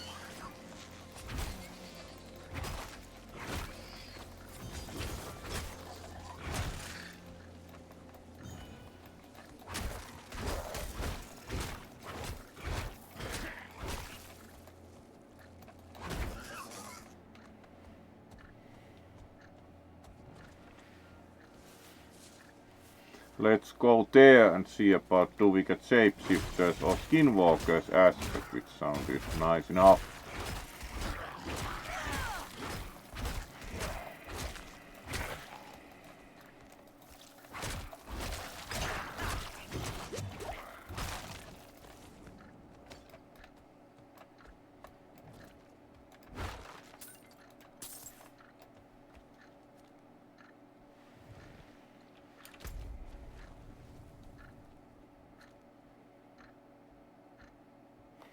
let's go there and see about do we get shapeshifters or skinwalkers aspect, which sounded nice enough.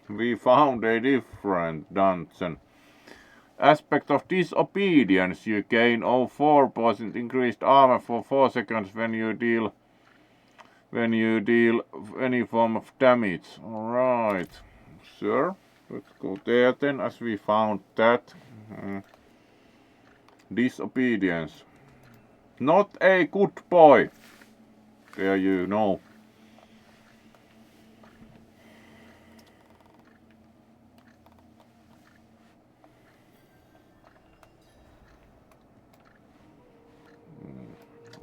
We found a different dungeon. Aspect of disobedience, you gain 04% increased armor for 4 seconds when you deal any form of damage. Alright, sure. Let's go there then, as we found that. Disobedience. Not a good boy. There you know.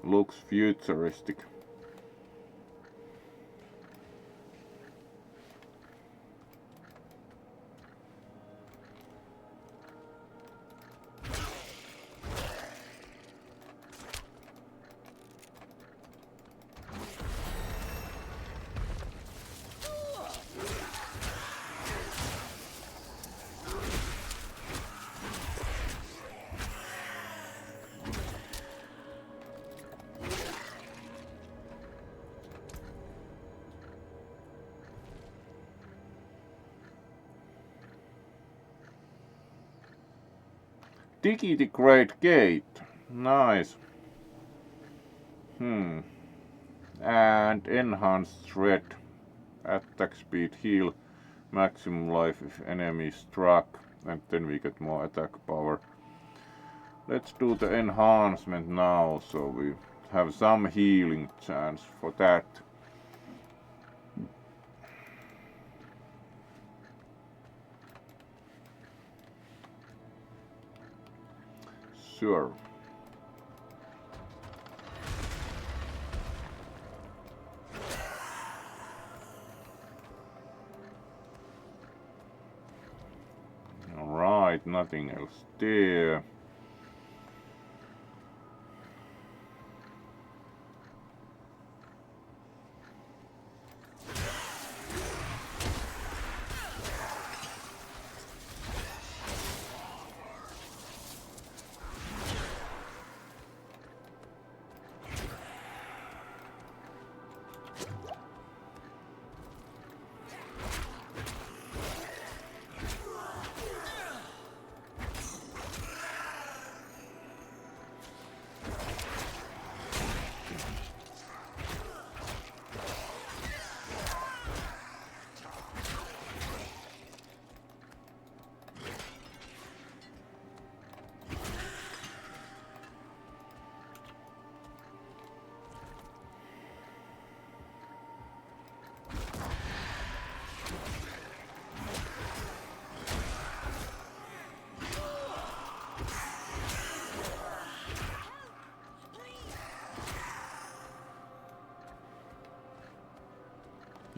Looks futuristic. Diggity Great Gate. Nice. And enhanced threat. Attack speed, heal, maximum life if enemy struck. And then we get more attack power. Let's do the enhancement now, so we have some healing chance for that. Sure. Alright, nothing else there.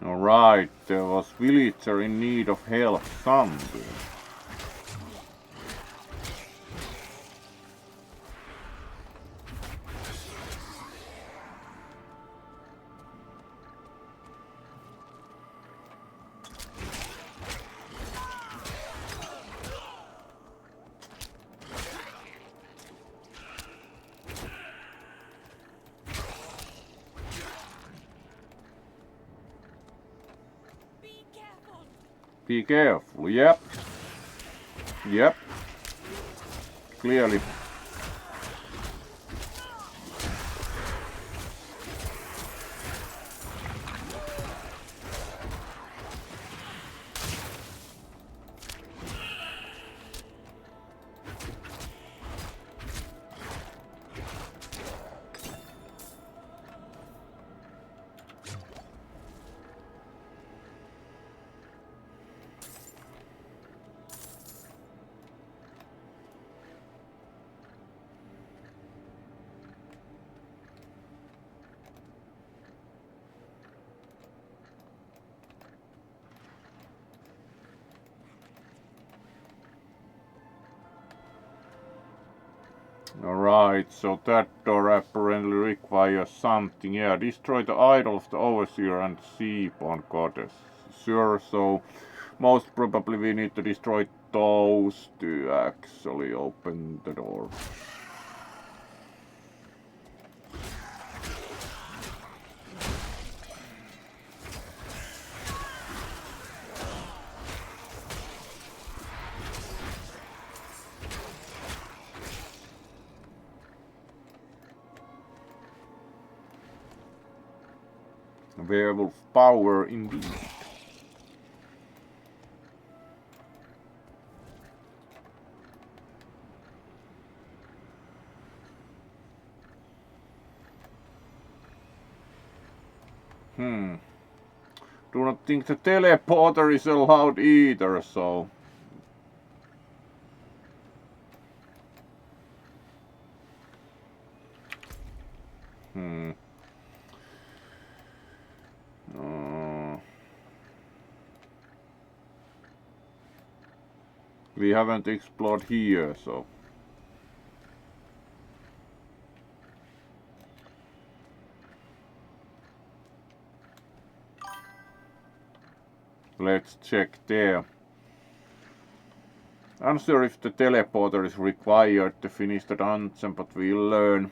Alright, there was villager in need of help somewhere. Be careful, yep. Yep. Clearly. Alright, so that door apparently requires something. Yeah, destroy the idol of the overseer and seaborn goddess. Sure, so most probably we need to destroy those to actually open the door. Werewolf power indeed. Do not think the teleporter is allowed either, so... We haven't explored here, so... Let's check there. I'm sure if the teleporter is required to finish the dungeon, but we'll learn.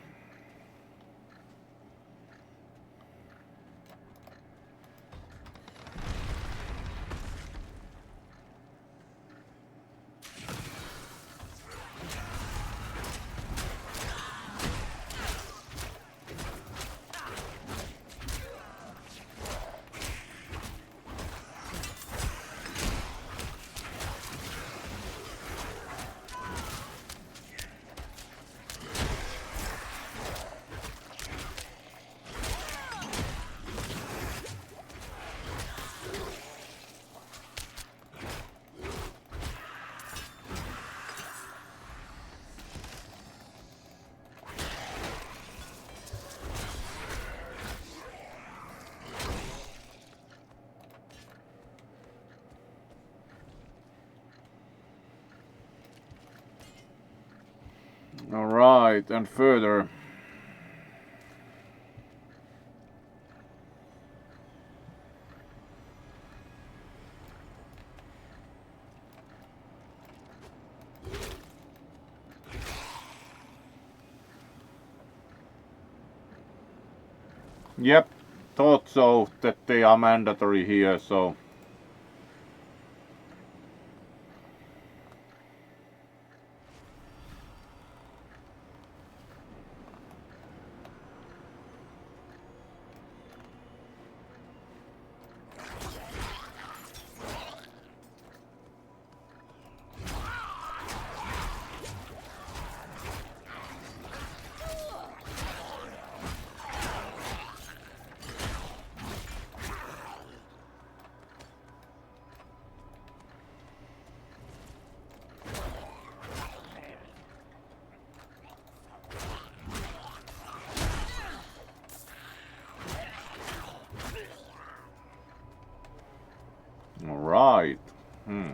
Alright, and further. Yep, thought so, that they are mandatory here, so... Alright. Hmm.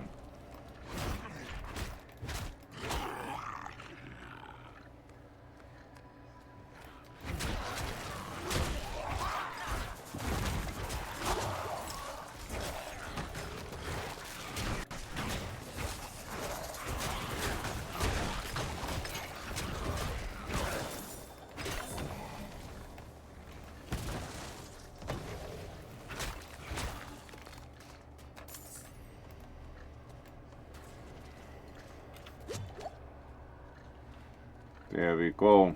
There we go.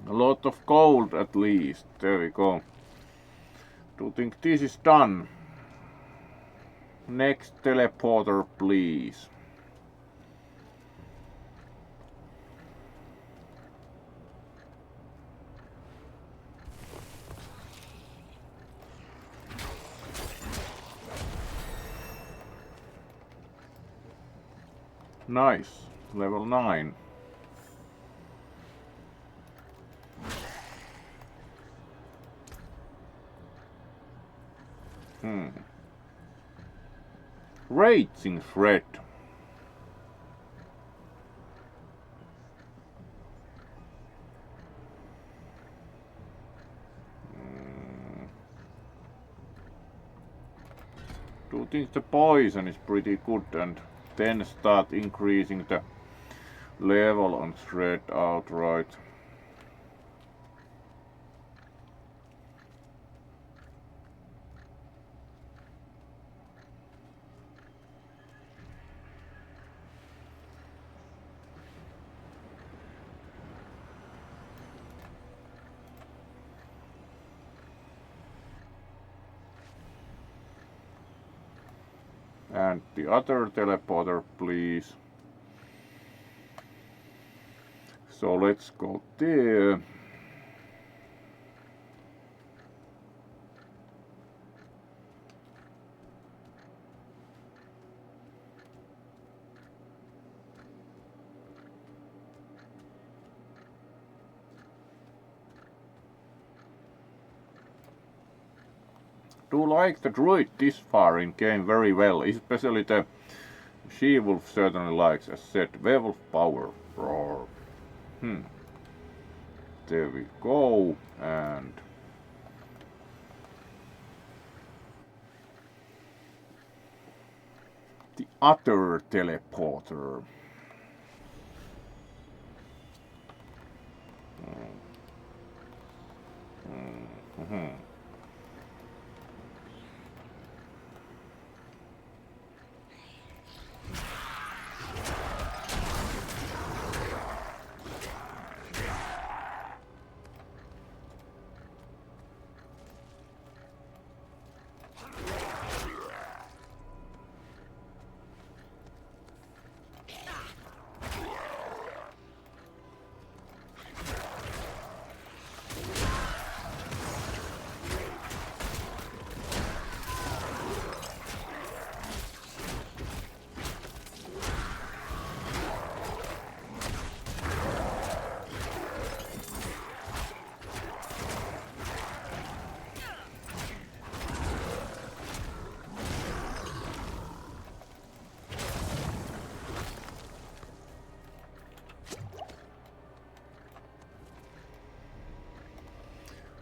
A lot of gold at least. There we go. Do you think this is done? Next teleporter, please. Nice. Level 9. Raging thread. Do you think the poison is pretty good and then start increasing the level on thread outright? And the other teleporter, please. So let's go there. Do like the druid this far in game very well, especially the she-wolf certainly likes, as said, werewolf power. Roar. There we go, and the other teleporter.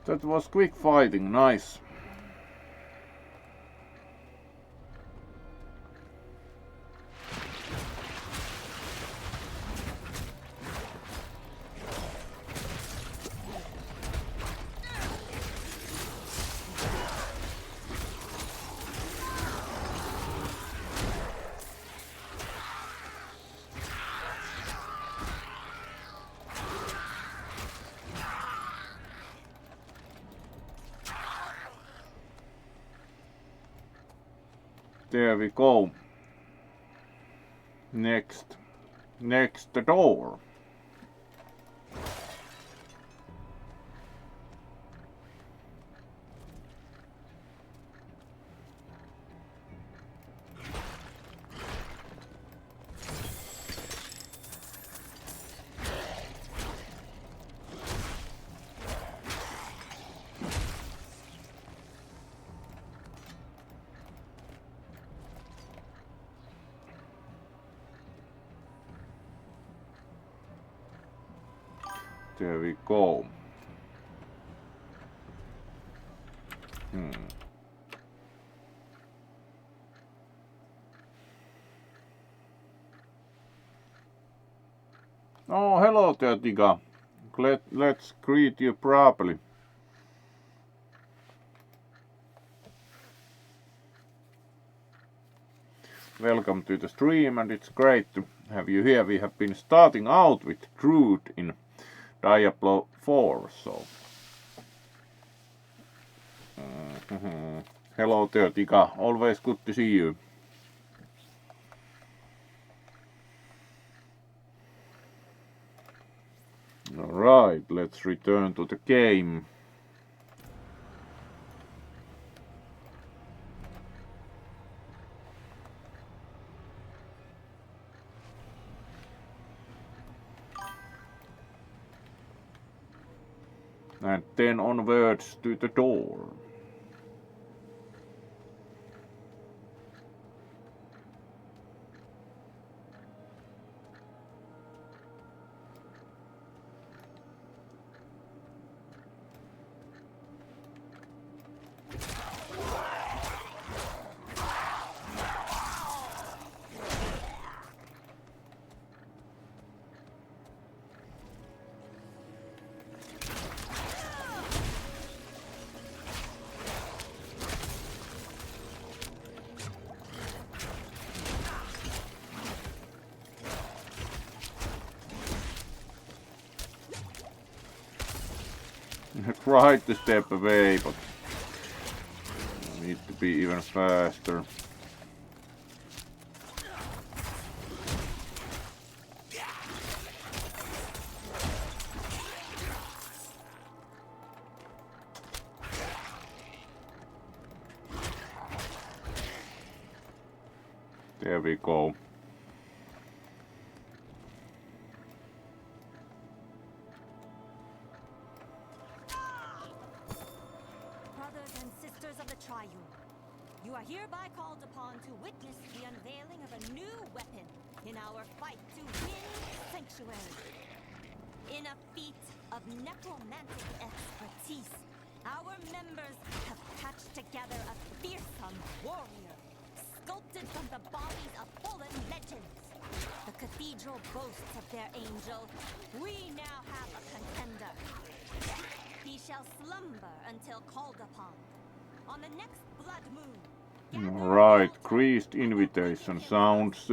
That was quick fighting, nice. There we go. Next door. There we go. Oh, hello there, Tiga. Let's greet you properly. Welcome to the stream, and it's great to have you here. We have been starting out with druid in Diablo 4, so hello there, Tika. Always good to see you. Alright, let's return to the game. And then onwards to the door. I tried to step away, but I need to be even faster. There we go. You are hereby called upon to witness the unveiling of a new weapon in our fight to win Sanctuary. In a feat of necromantic expertise, our members have patched together a fearsome warrior, sculpted from the bodies of fallen legends. The cathedral boasts of their angel. We now have a contender. He shall slumber until called upon. On the next blood moon. Right, creased invitation sounds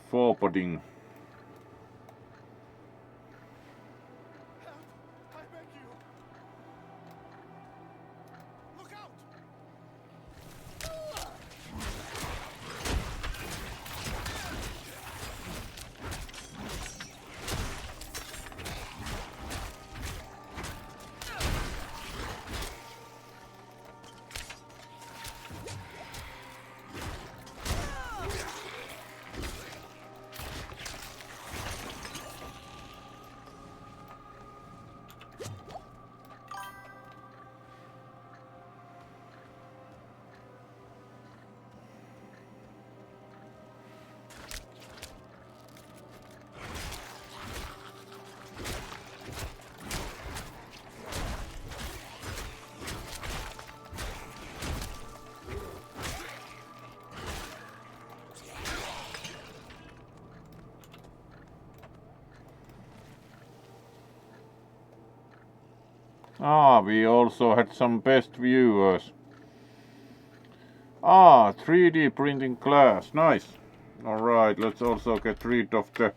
foreboding. We also had some best viewers. 3D printing class, nice. Alright, let's also get rid of the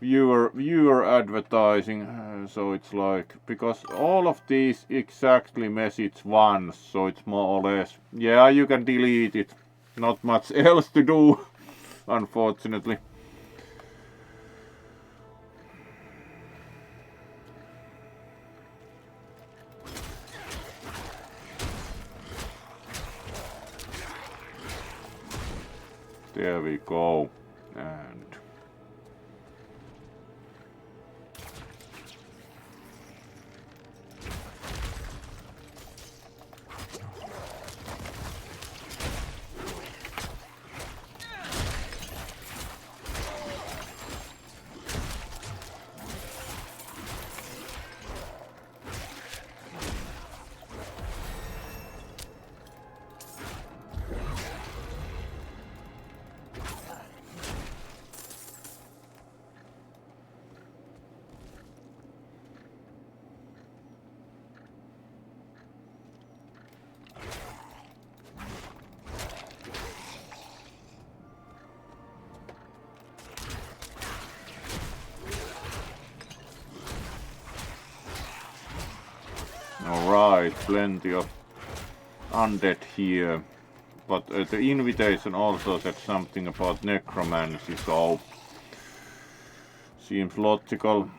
viewer advertising, so it's like, because all of these exactly message once, so it's more or less, yeah, you can delete it. not much else to do, unfortunately. There we go. And alright, plenty of undead here. But the invitation also said something about necromancy, so seems logical.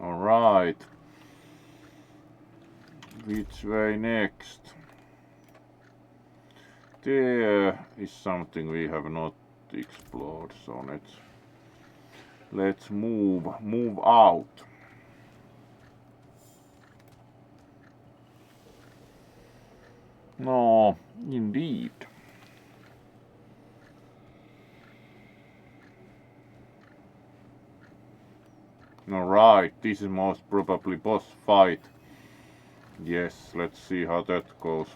Alright. Which way next? There is something we have not explored, so let's move out. No, indeed. Alright, this is most probably boss fight. Yes, let's see how that goes.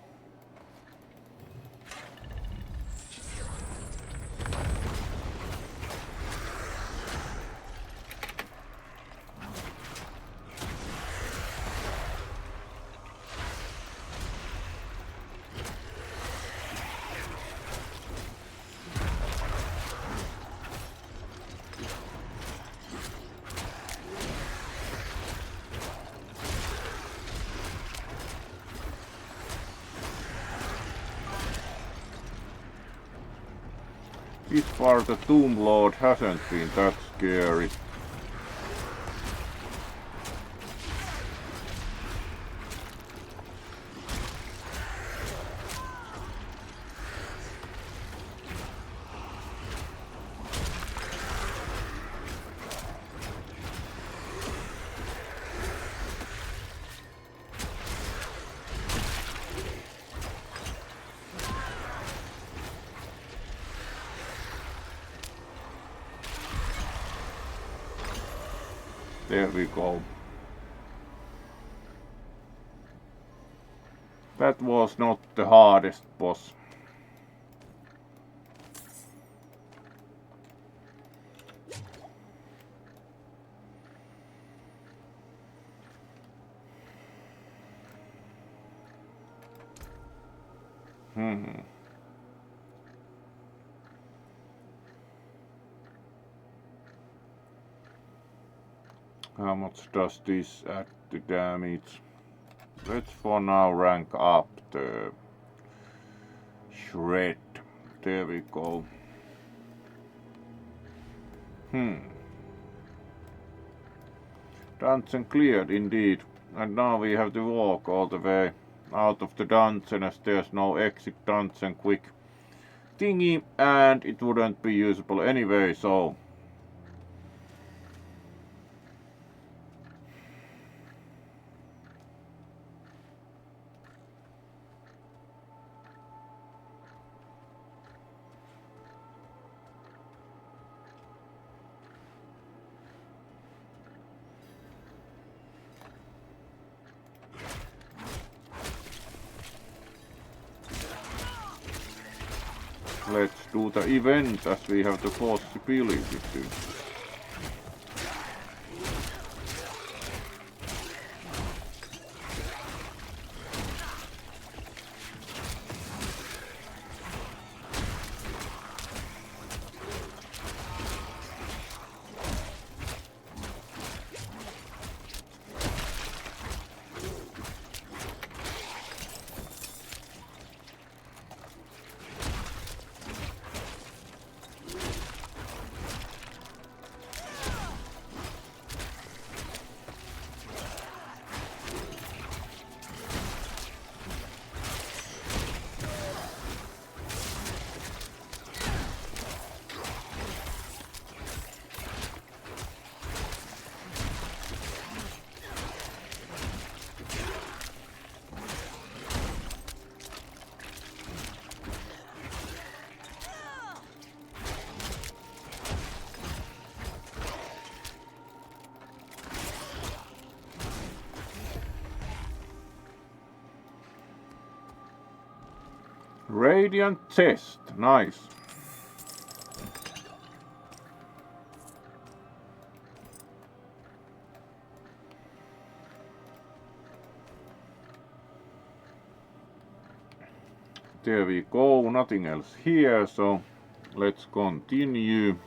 This far the Tomb Lord hasn't been that scary. There we go. That was not the hardest boss. How much does this add to damage? Let's for now rank up the shred. There we go. Dungeon cleared indeed. And now we have to walk all the way out of the dungeon as there's no exit dungeon quick thingy and it wouldn't be usable anyway, so let's do the event as we have the possibility to. Radiant chest, nice. There we go, nothing else here, so let's continue.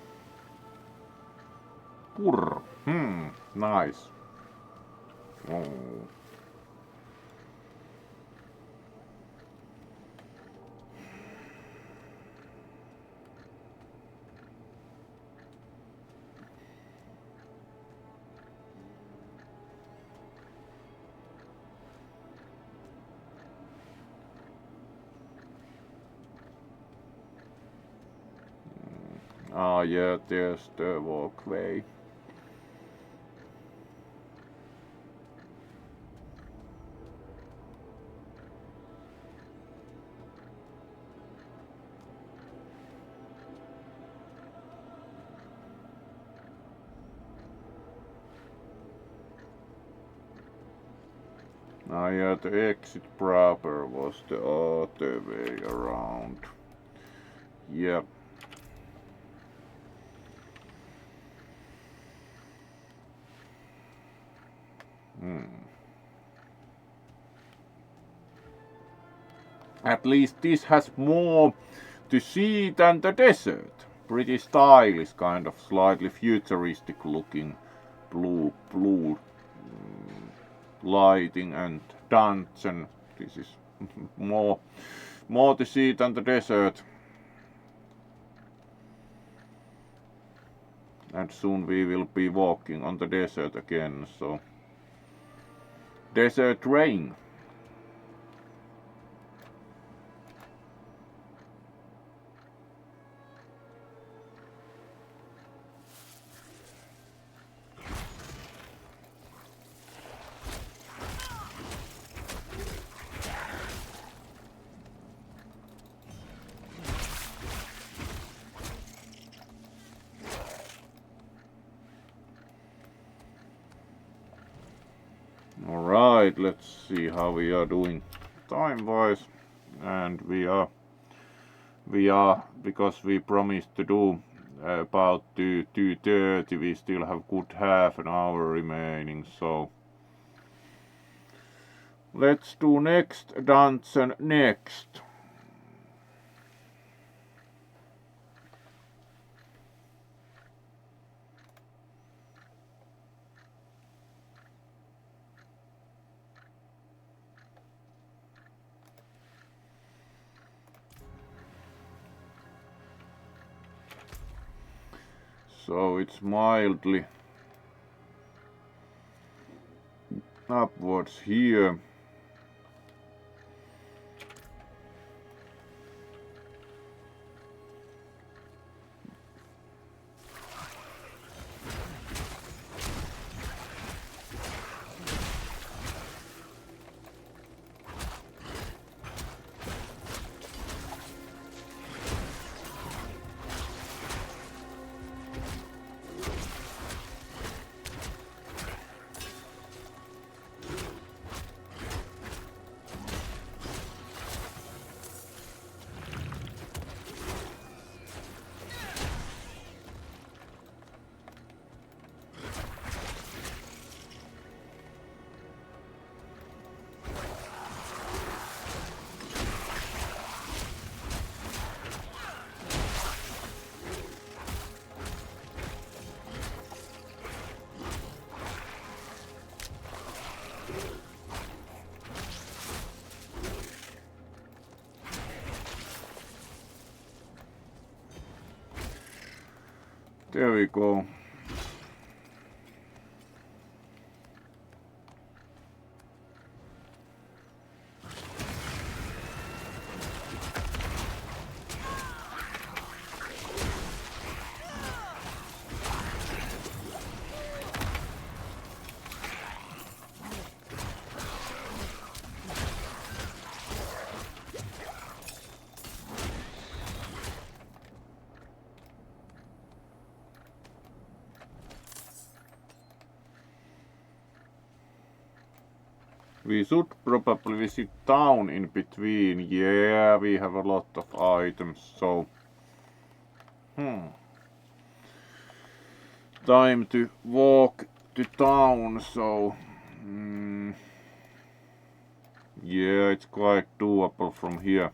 Purr, nice. Oh. Ah, yeah, there's the walkway. Ah, yeah, the exit proper was the other way around. Yep. At least this has more to see than the desert. Pretty stylish, kind of slightly futuristic looking blue lighting and dungeon. This is more to see than the desert. And soon we will be walking on the desert again, so desert rain. Alright, let's see how we are doing time wise, and we are because we promised to do about 2:30, we still have good half an hour remaining, so let's do next dungeon next. So it's mildly upwards here. There we go. We should probably visit town in between. Yeah, we have a lot of items, so... Time to walk to town, so... yeah, it's quite doable from here.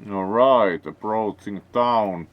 Alright, approaching town.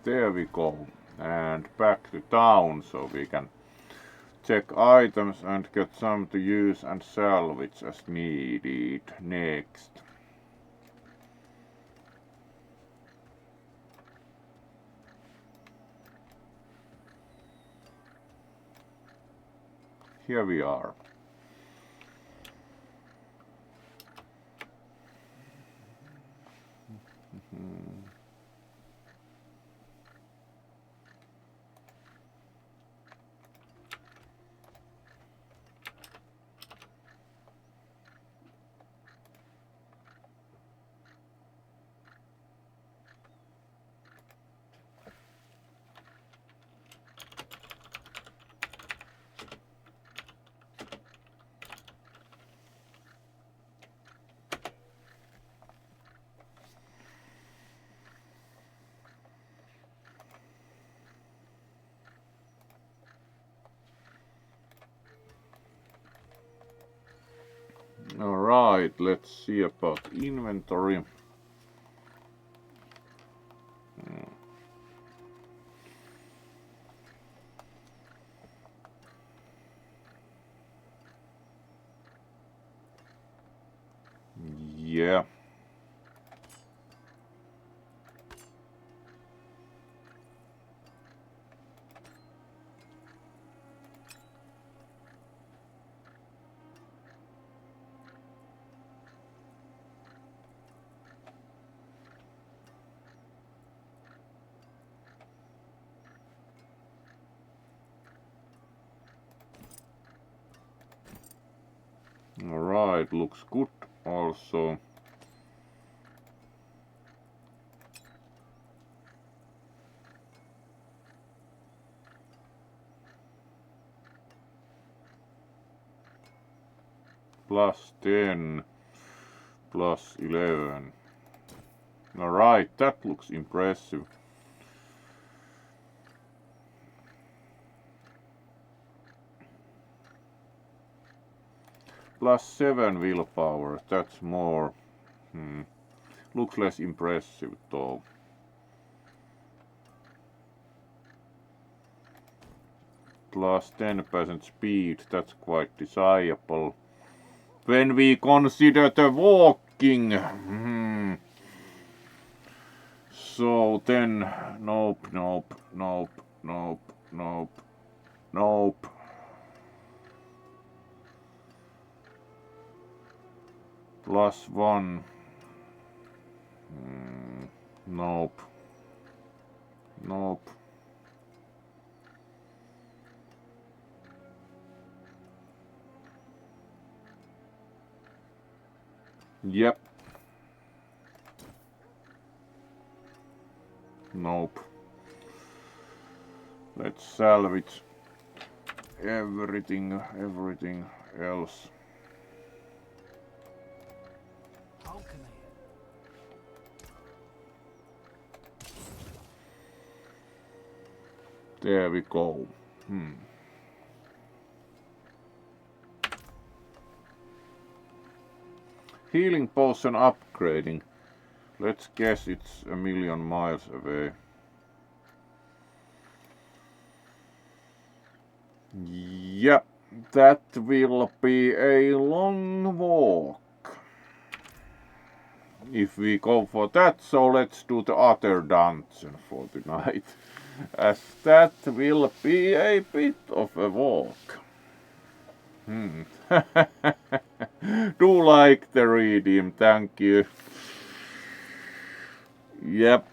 There we go. And back to town so we can check items and get some to use and salvage as needed next. Here we are. Alright, let's see about inventory. Yeah. Alright, looks good also. Plus 10, plus 11. Alright, that looks impressive. Plus 7 willpower, that's more. Looks less impressive though. Plus 10% speed, that's quite desirable. When we consider the walking. So then, nope, nope, nope, nope, nope, nope. Plus 1. Nope. Nope. Yep. Nope. Let's salvage everything else. How can I There we go. Healing potion upgrading. Let's guess it's a million miles away. Yep, that will be a long walk. If we go for that, so let's do the other dungeon for tonight. As that will be a bit of a walk. Do like the redeem, thank you. Yep.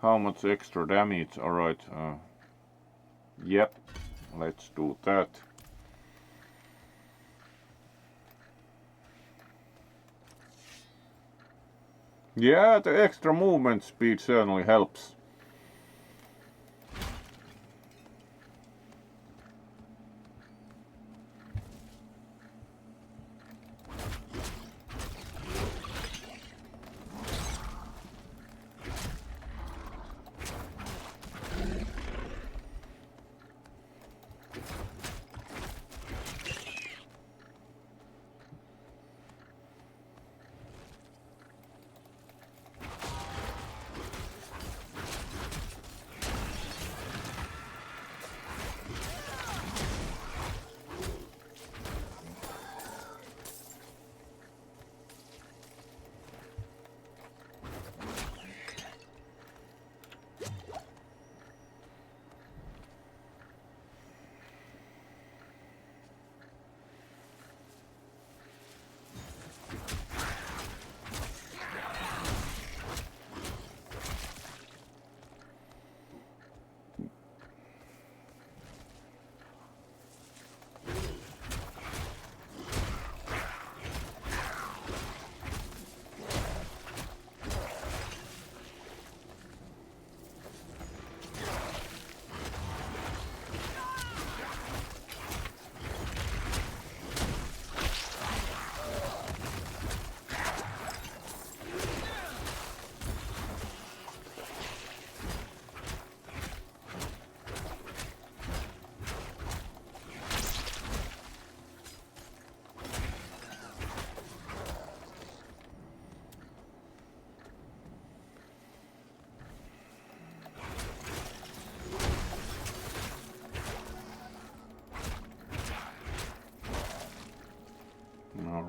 How much extra damage? Alright. Yep. Let's do that. Yeah, the extra movement speed certainly helps.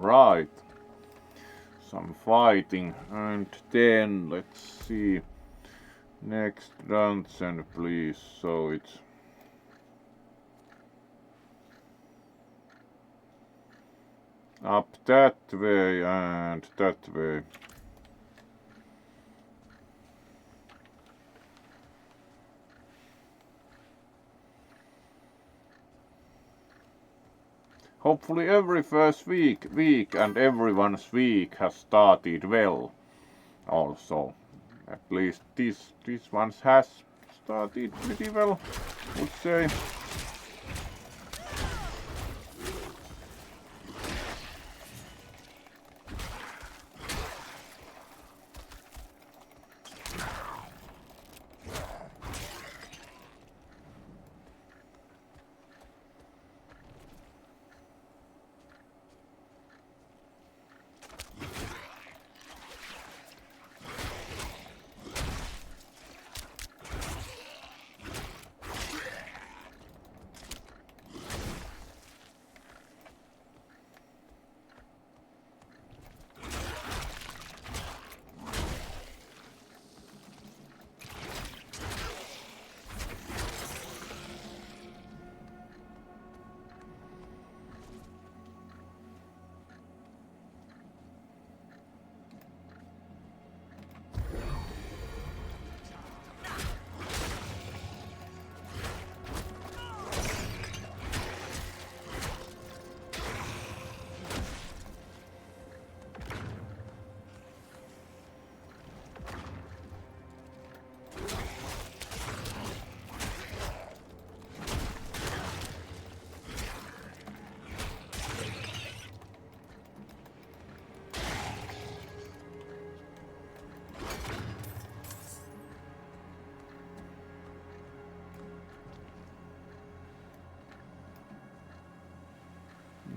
Alright. Some fighting. And then let's see. Next dungeon, please. So it's up that way and that way. Hopefully every first week and everyone's week has started well. Also, at least this one has started pretty well, I would say.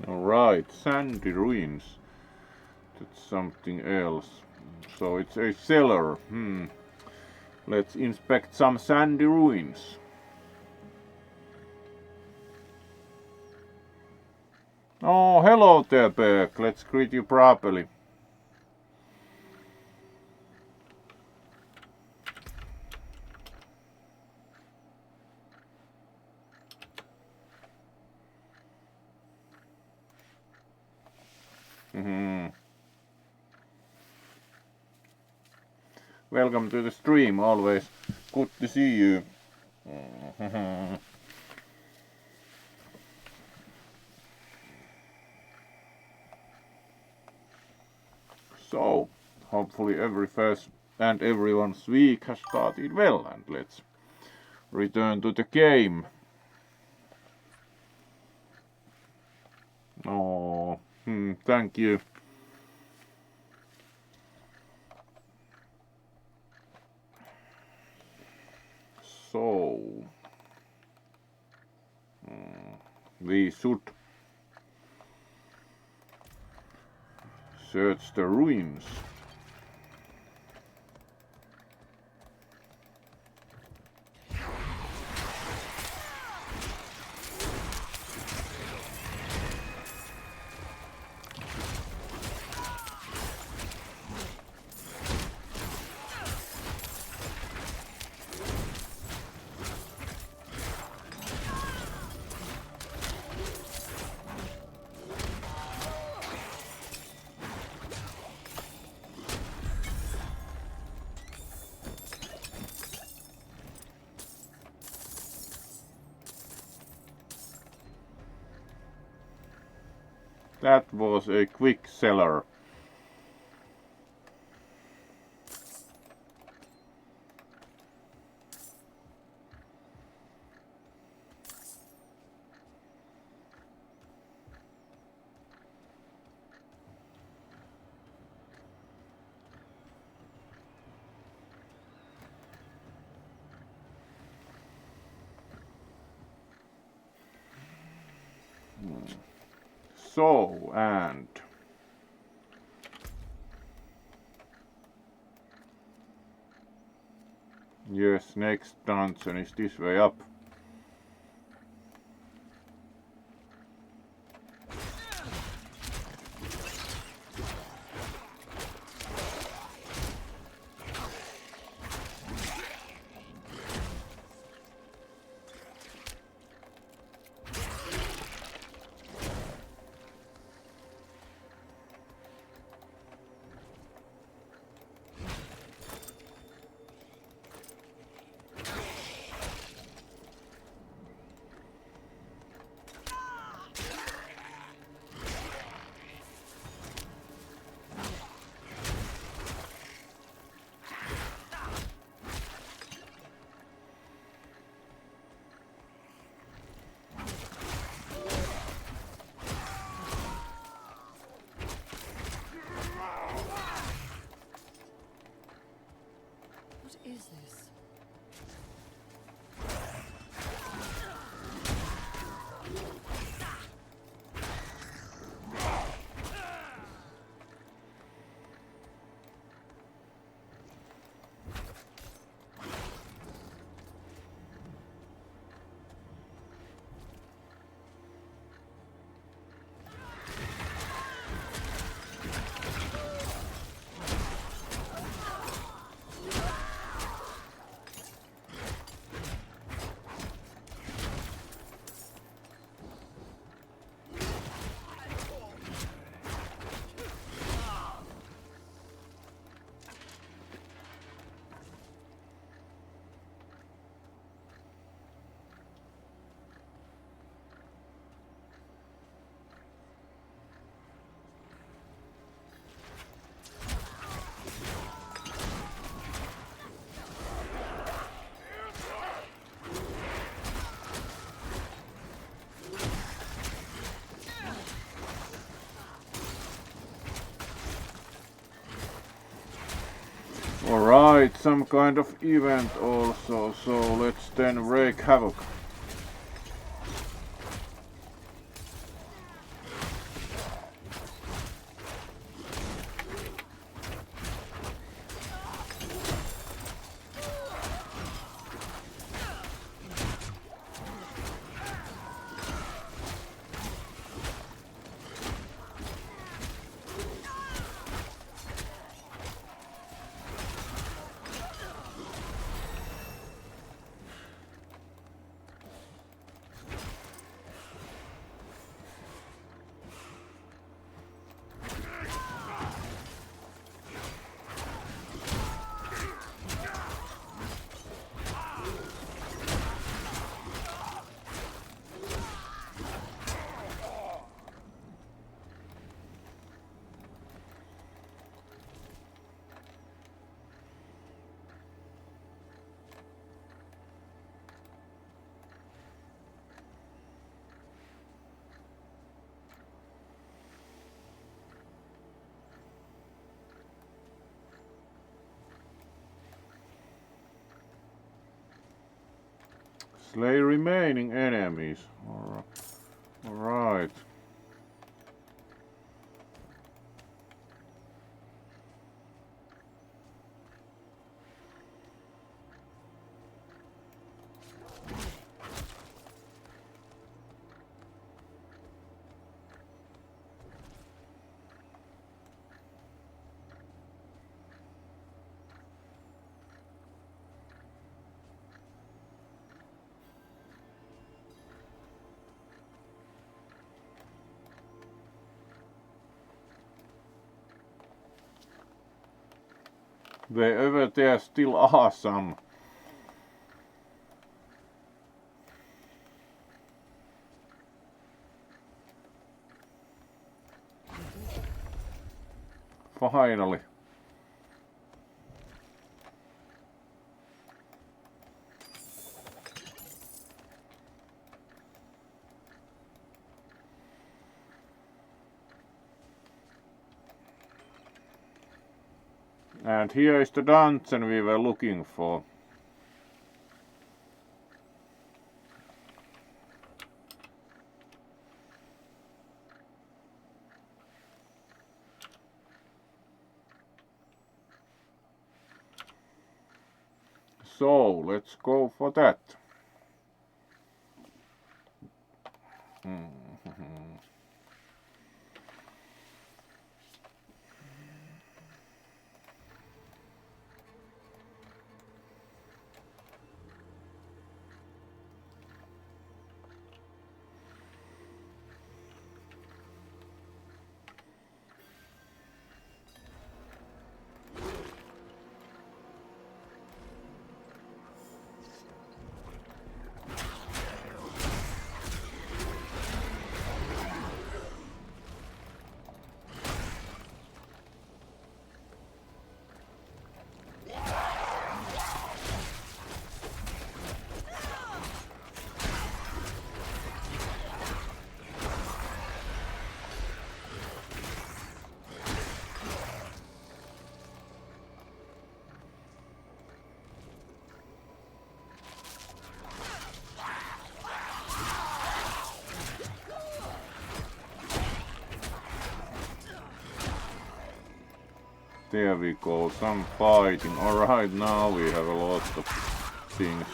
Alright, sandy ruins. That's something else. So it's a cellar. Let's inspect some sandy ruins. Oh, hello there, Berg. Let's greet you properly. Welcome to the stream, always good to see you. So, hopefully every first and everyone's week has started well, and let's return to the game. Oh, thank you. So, we should search the ruins. That was a quick seller. So, and yes, next dungeon is this way up. Right, some kind of event also, so let's then wreak havoc. Slay remaining enemies. Alright. Wherever there still are some. Finally. And here is the dungeon we were looking for. So, let's go for that. There we go, some fighting. Alright, now we have a lot of things.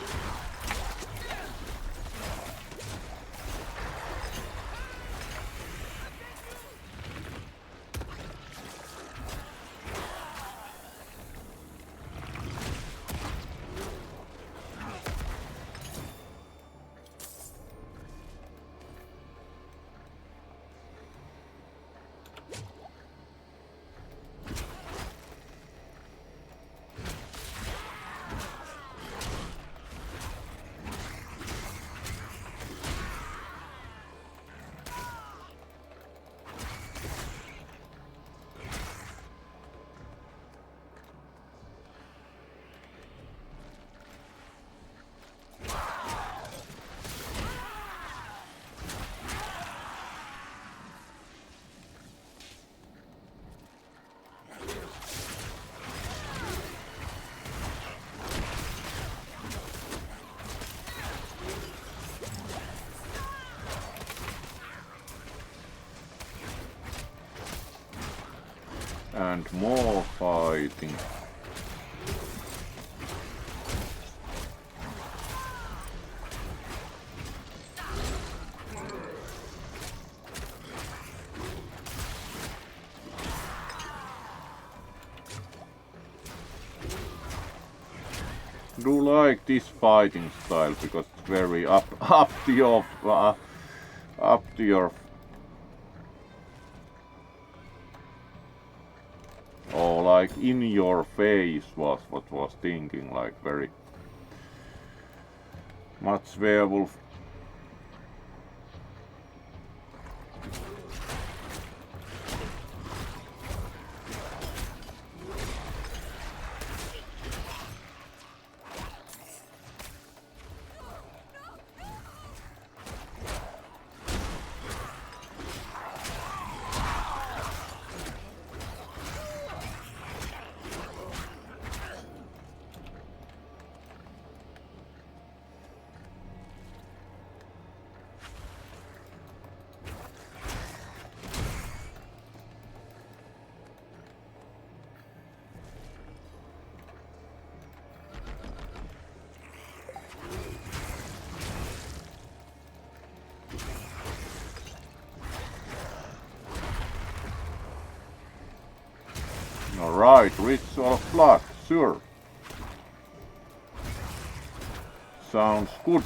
And more fighting. Do like this fighting style because it's very up to your or like in your face was what was thinking, like very much werewolf. Alright, ritual of blood, sure. Sounds good.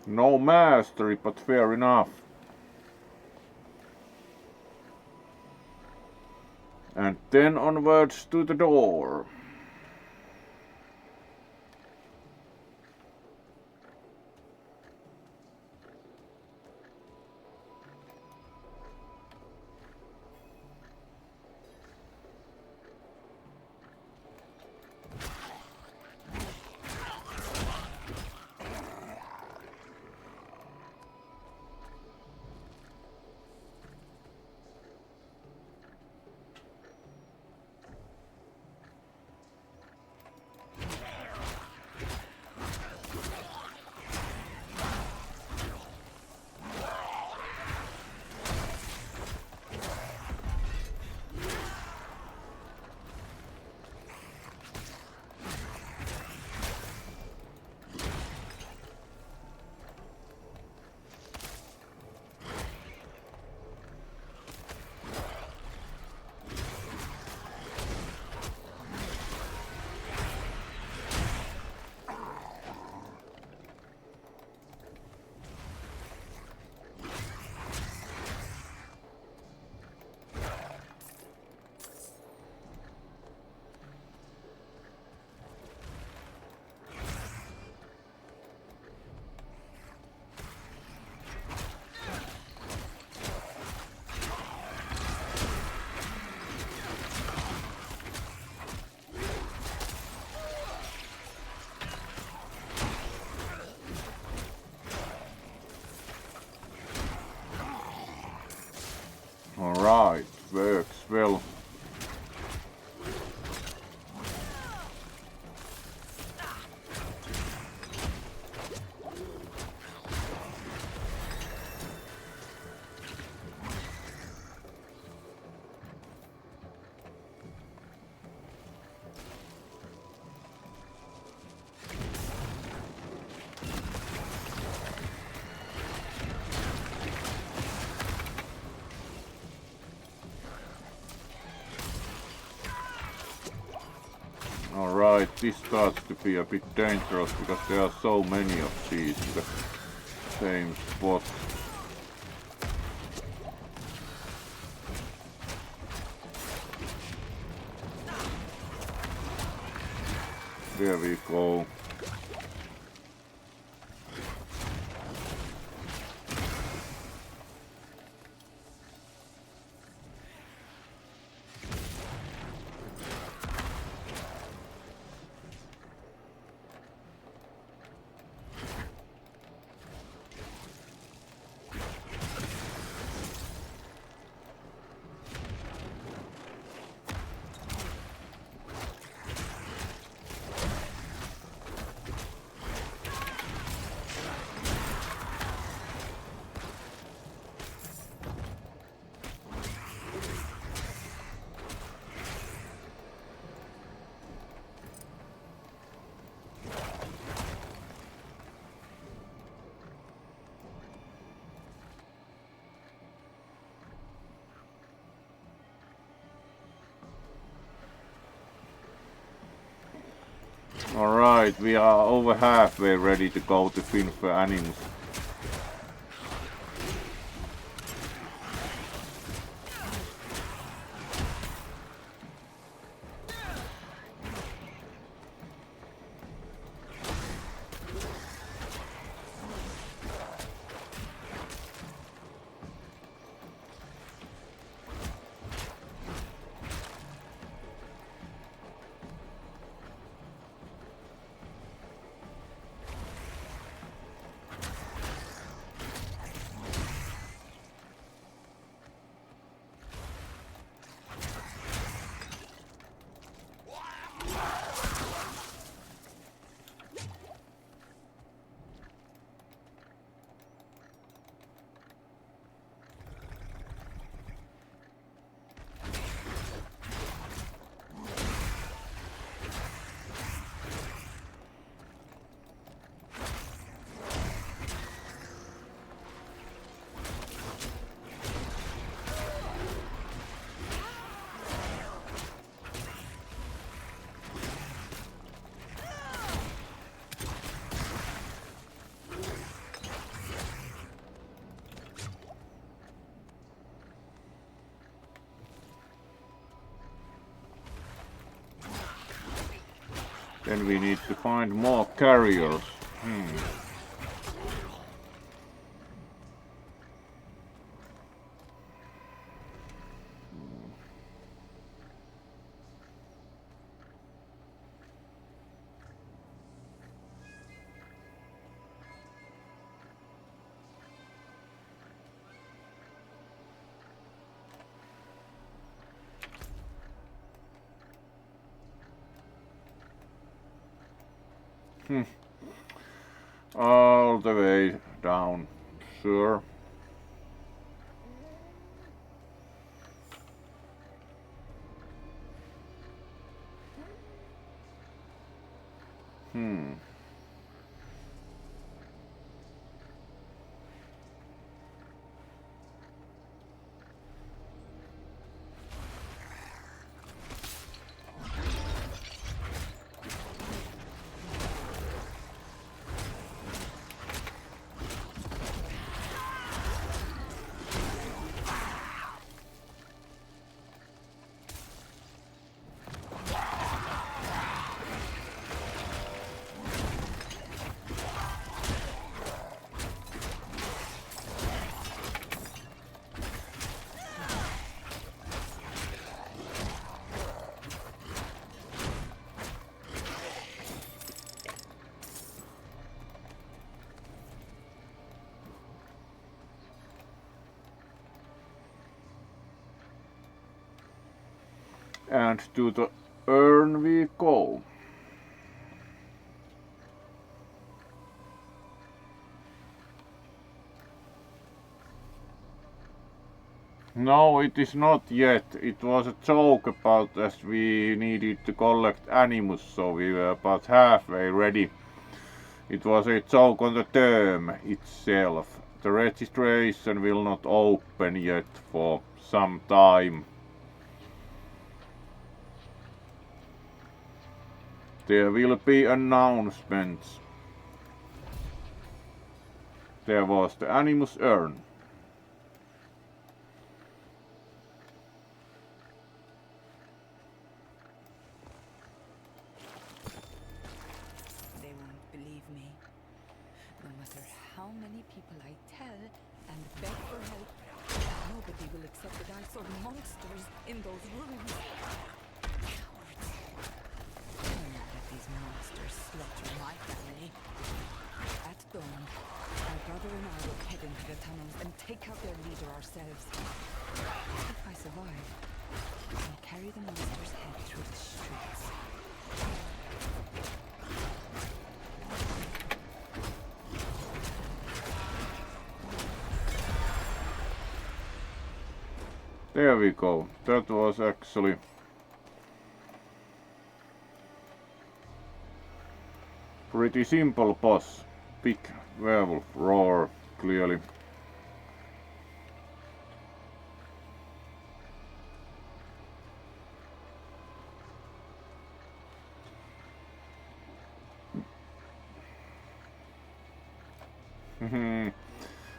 No mastery, but fair enough. And then onwards to the door. Alright, works well. this starts to be a bit dangerous because there are so many of these in the same spot. There we go. Alright, we are over halfway ready to go to Finfer Animus. Then we need to find more carriers. All the way down, sure. And to the urn we go. No, it is not yet. It was a joke about as we needed to collect animus, so we were about halfway ready. It was a joke on the term itself. The registration will not open yet for some time. There will be announcements. There was the Animus Urn. They won't believe me. No matter how many people I tell and beg for help, nobody will accept that I saw monsters in those ruins. Cowards. I'll not let these monsters slaughter my family. At dawn, my brother and I will head into the tunnels and take out their leader ourselves. If I survive, I'll carry the monster's head through the streets. There we go. That was actually pretty simple boss. Big werewolf roar, clearly.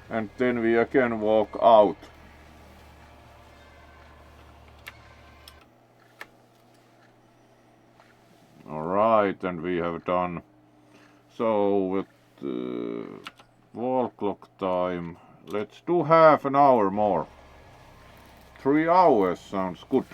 And then we again walk out. Alright, and we have done so with wall clock time. Let's do half an hour more. 3 hours sounds good.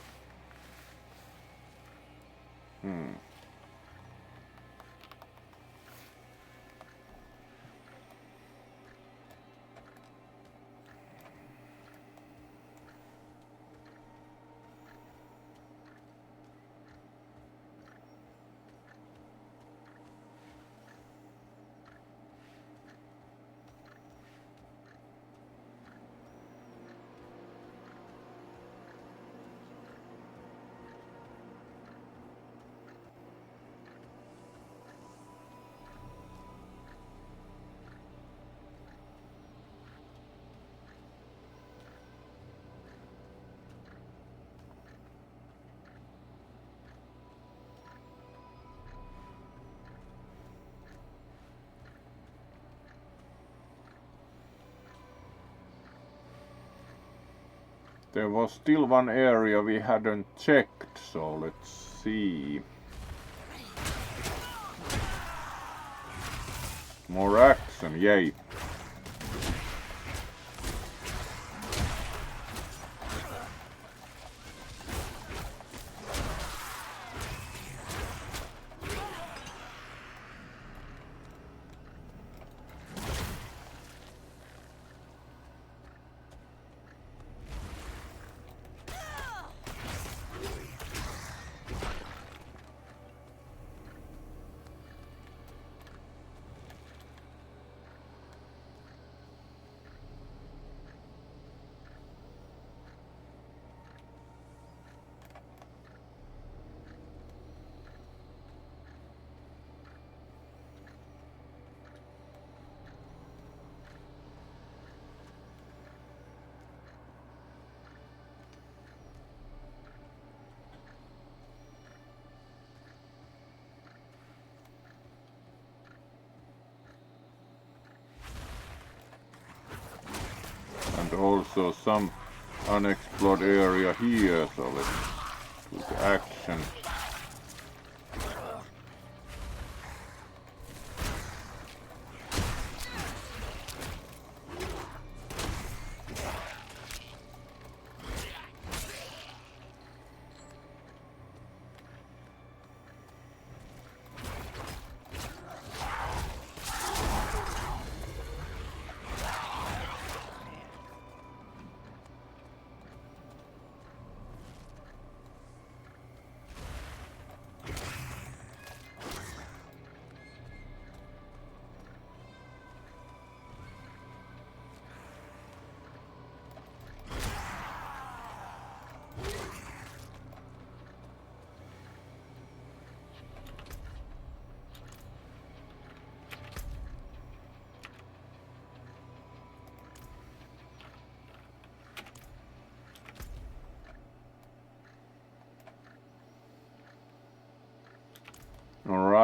There was still one area we hadn't checked, so let's see. More action, yay. And also some unexplored area here, so let's do the action.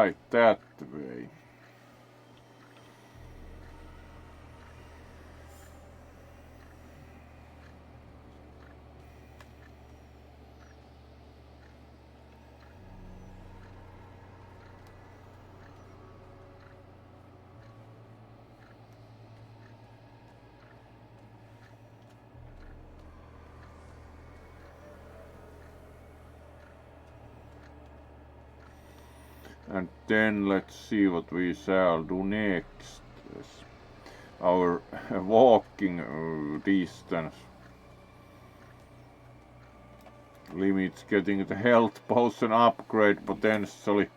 right, that way. And then let's see what we shall do next. Yes. Our walking distance limits getting the health potion upgrade potentially.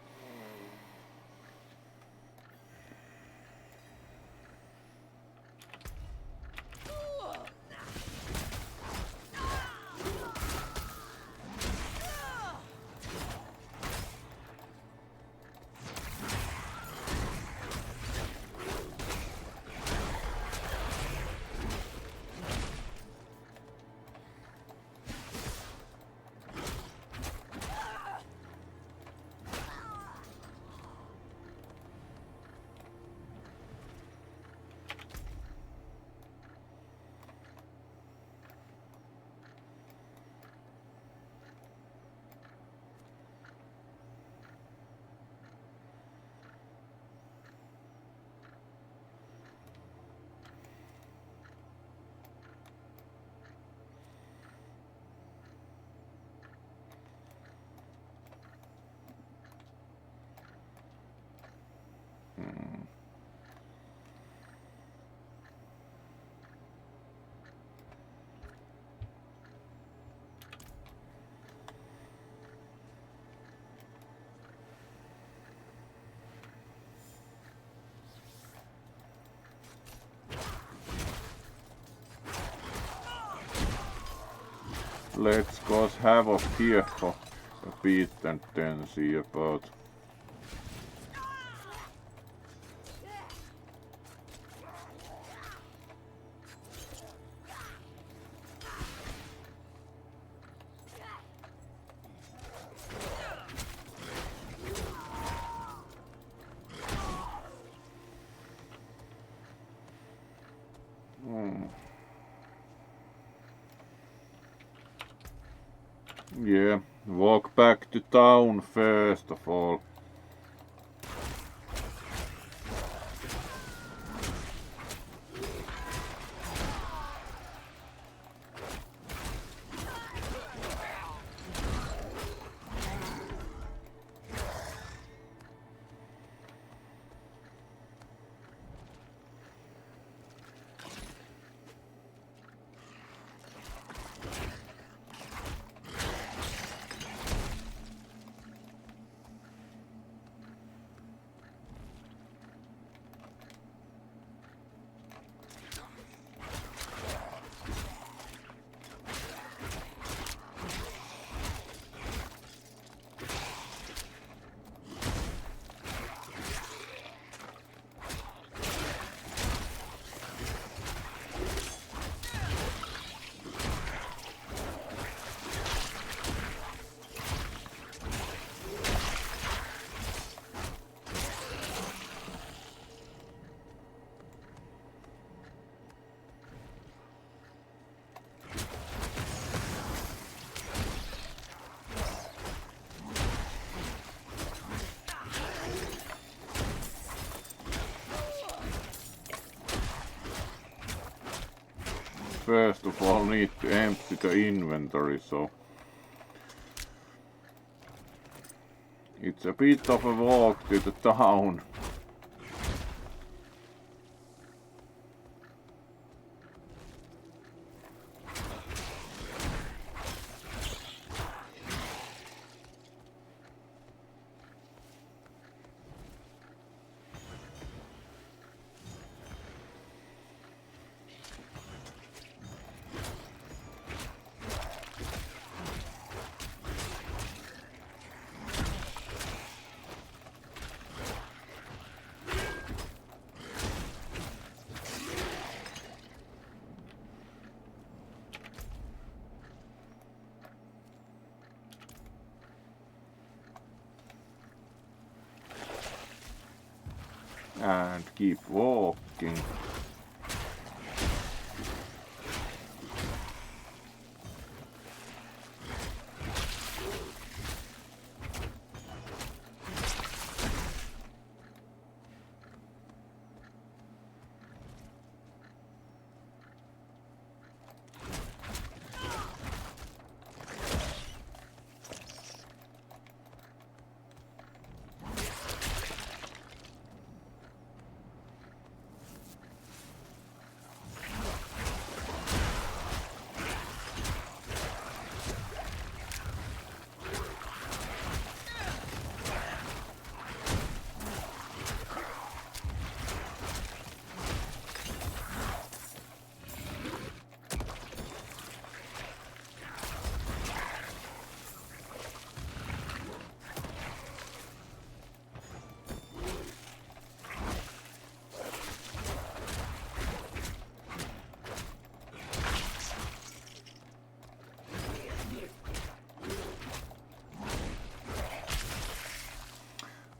Let's cause havoc here for a bit and then see about. Yeah, walk back to town first of all. First of all, need to empty the inventory, so it's a bit of a walk to the town. and keep walking.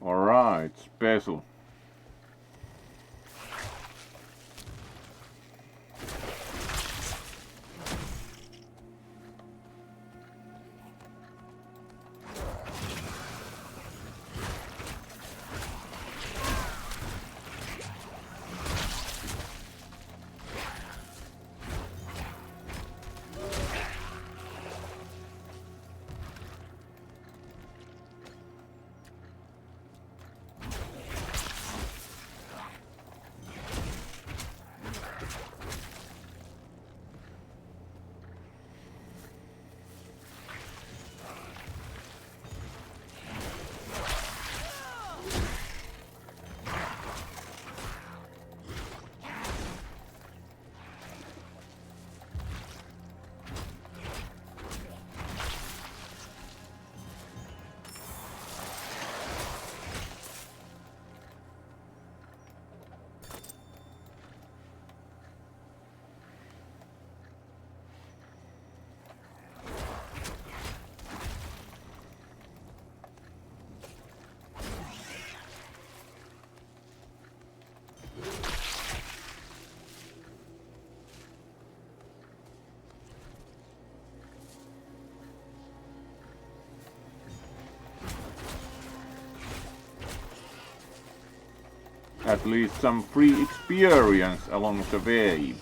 Alright, special. At least some free experience along the way.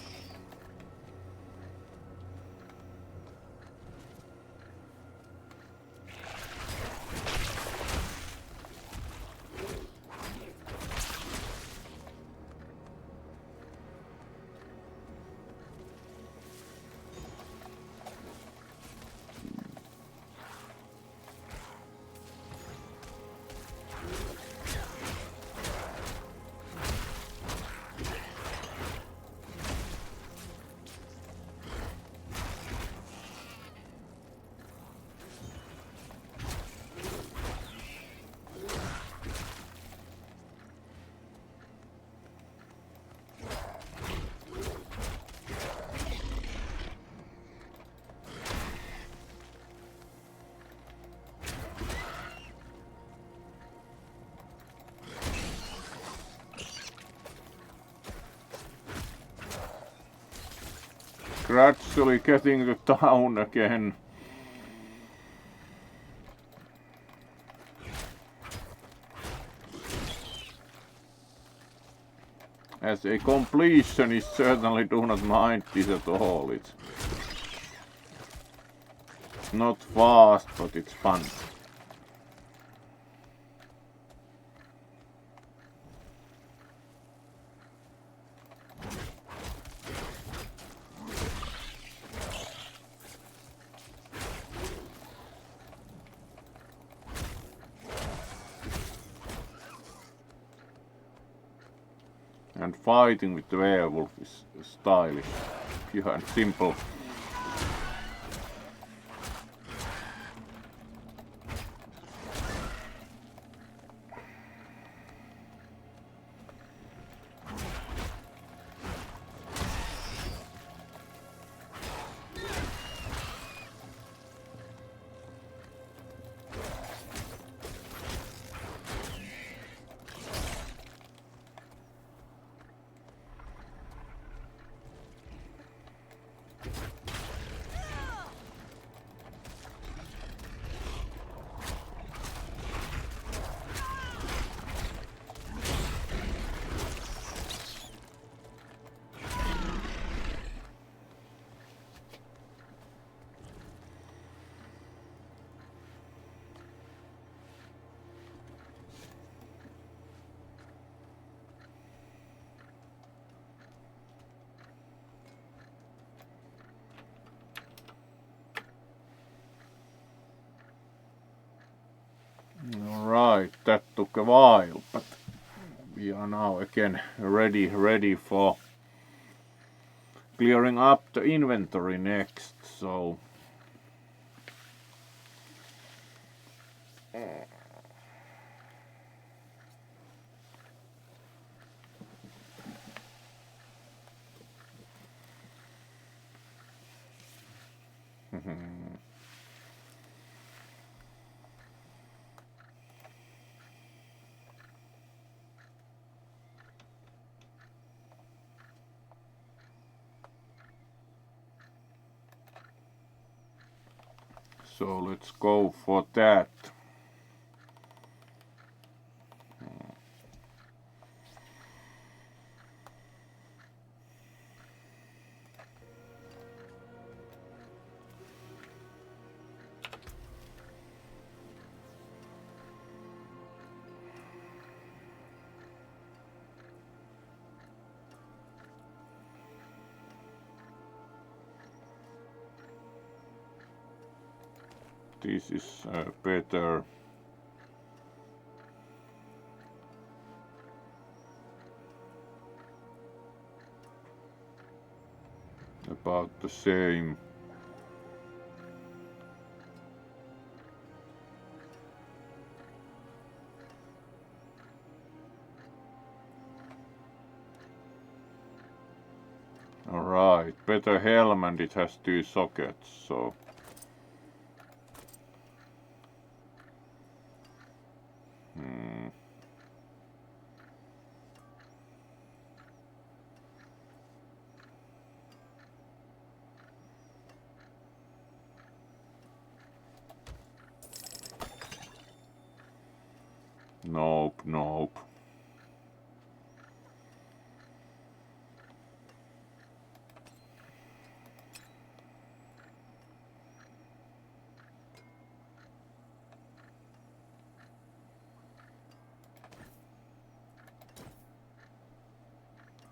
Gradually getting to town again. As a completionist, certainly do not mind this at all. It's not fast, but it's fun. And fighting with the werewolf is stylish, pure and simple. that took a while, but we are now again ready for clearing up the inventory next, so so let's go for that. This is better. About the same. Alright, better helm and it has 2 sockets, so nope.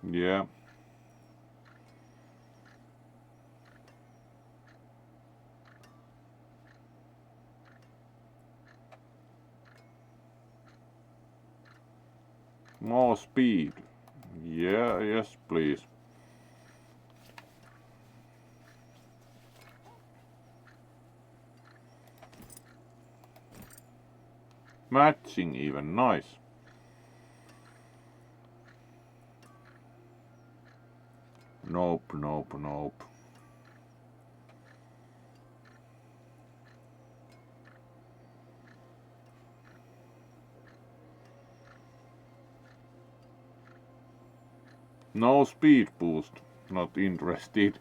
Yeah. More speed. Yeah, yes, please. Matching even, nice. Nope. No speed boost. Not interested.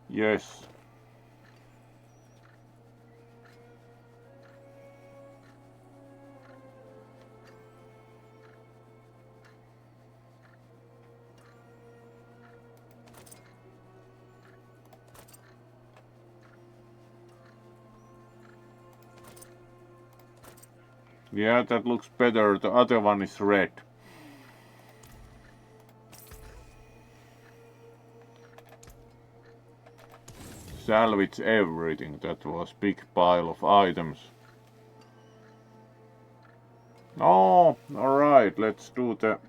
Yes. Yeah, that looks better. The other one is red. Salvage everything. That was big pile of items. Oh, alright, let's do the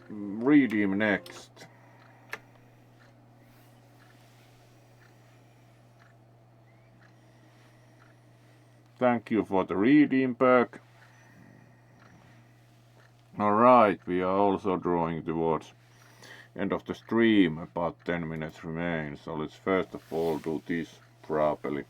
redeem next. Thank you for the redeem perk. Alright, we are also drawing towards end of the stream. About 10 minutes remain, so let's first of all do this properly.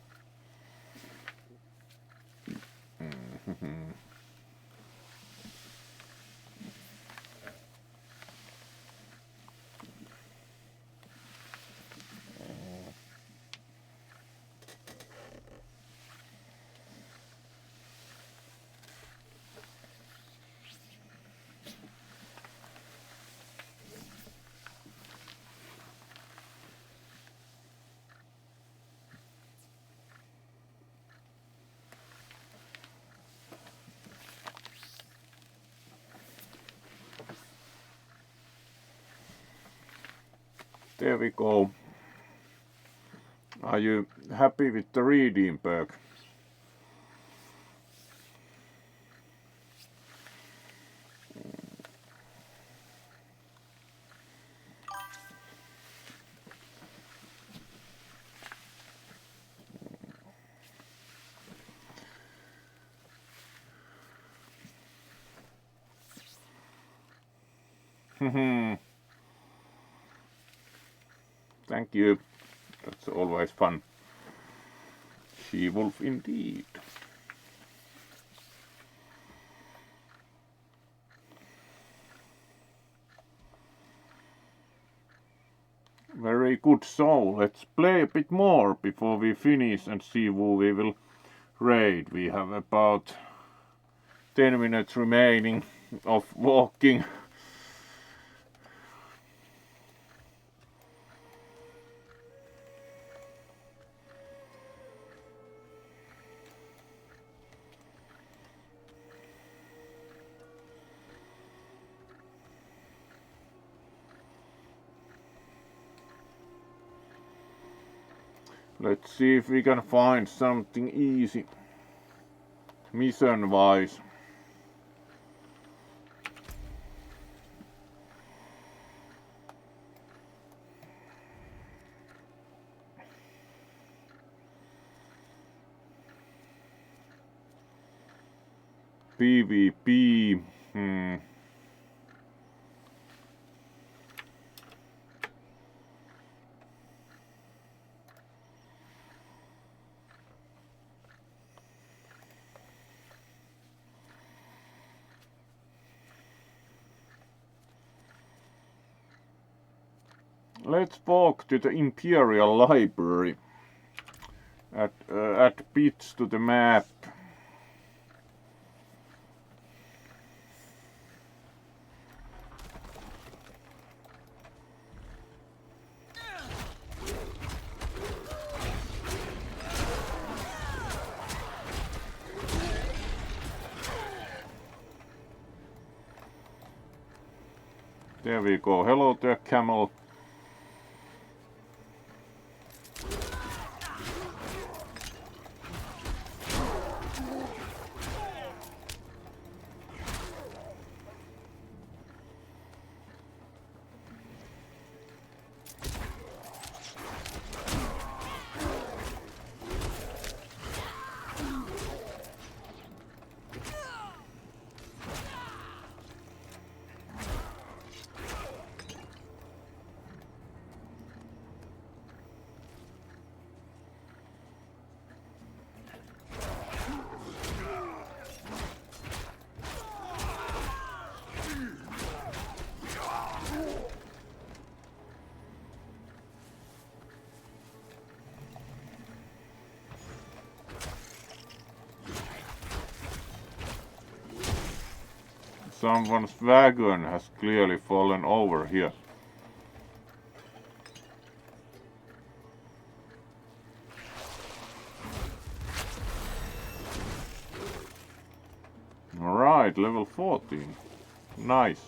There we go. Are you happy with the reading perk? Thank you. That's always fun. She-wolf indeed. Very good, so let's play a bit more before we finish and see who we will raid. We have about 10 minutes remaining of walking. Let's see if we can find something easy, mission-wise. PvP. Let's walk to the Imperial Library. Add bits to the map. There we go. Hello there, camel. Someone's wagon has clearly fallen over here. Alright, level 14. Nice.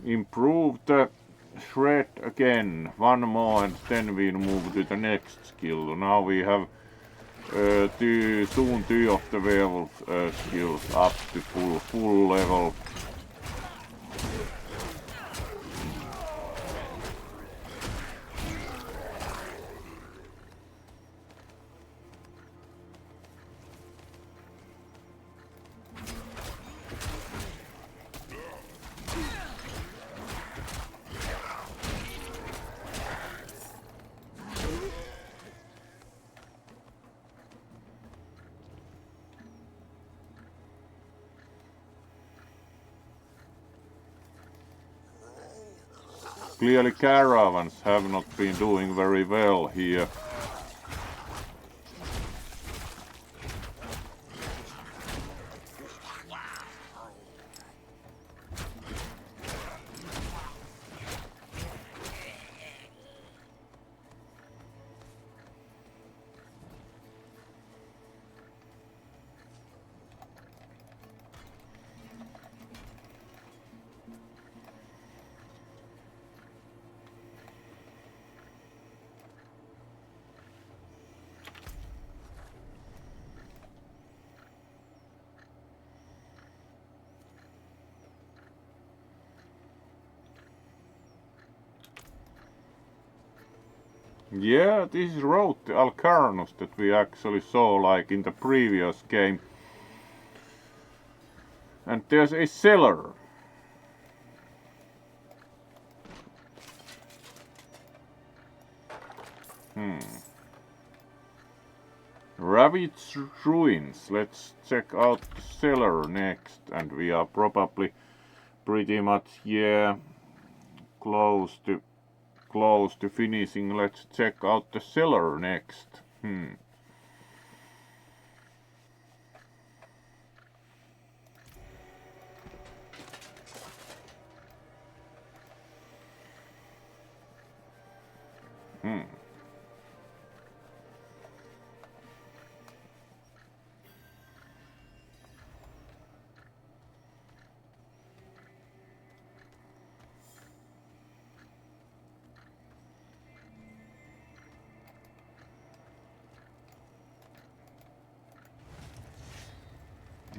Improve the shred again. One more and then we move to the next skill. Now we have soon 2 of the werewolf skills up to full level. Clearly caravans have not been doing very well here. Yeah, this is Road to Alcarnos that we actually saw like in the previous game. And there's a cellar. Ravaged ruins. Let's check out the cellar next. And we are probably pretty much, yeah, close to finishing. Let's check out the cellar next.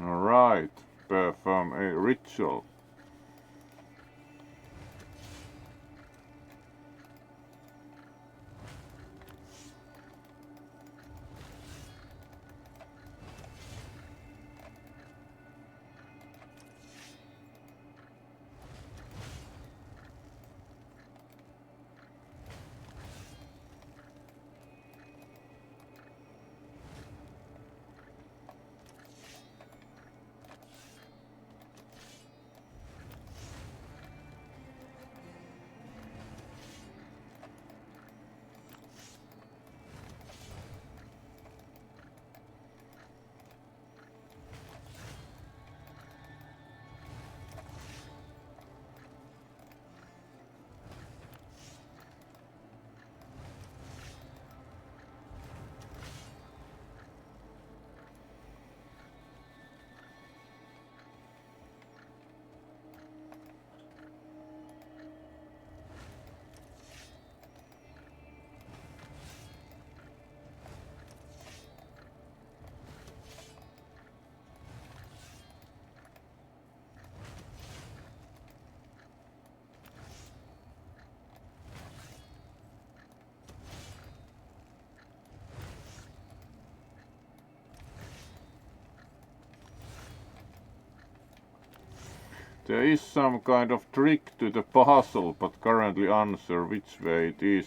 Alright, perform a ritual. There is some kind of trick to the puzzle, but currently unsure which way it is.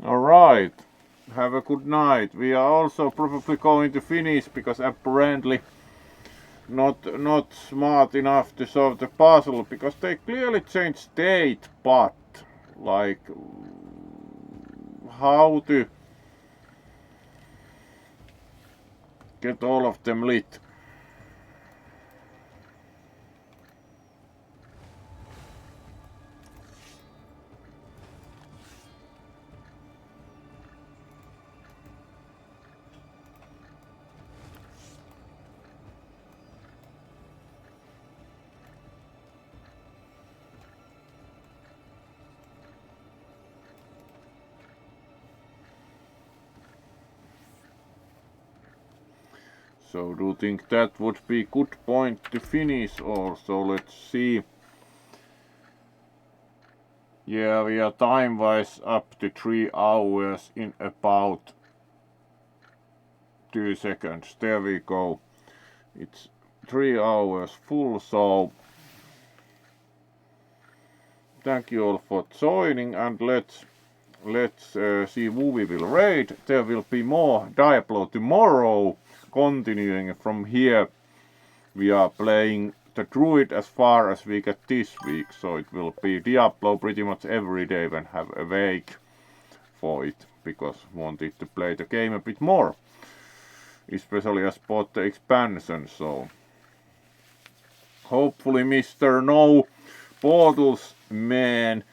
Alright, have a good night. We are also probably going to finish because apparently not smart enough to solve the puzzle because they clearly changed date, but like how to get all of them lit. So do you think that would be good point to finish also? Let's see. Yeah, we are time-wise up to 3 hours in about 2 seconds. There we go. It's 3 hours full, so thank you all for joining, and let's see who we will raid. There will be more Diablo tomorrow. Continuing from here, we are playing the druid as far as we get this week, so it will be Diablo pretty much every day when have a week for it, because wanted to play the game a bit more, especially as bought the expansion. So hopefully Mr. No Portals Man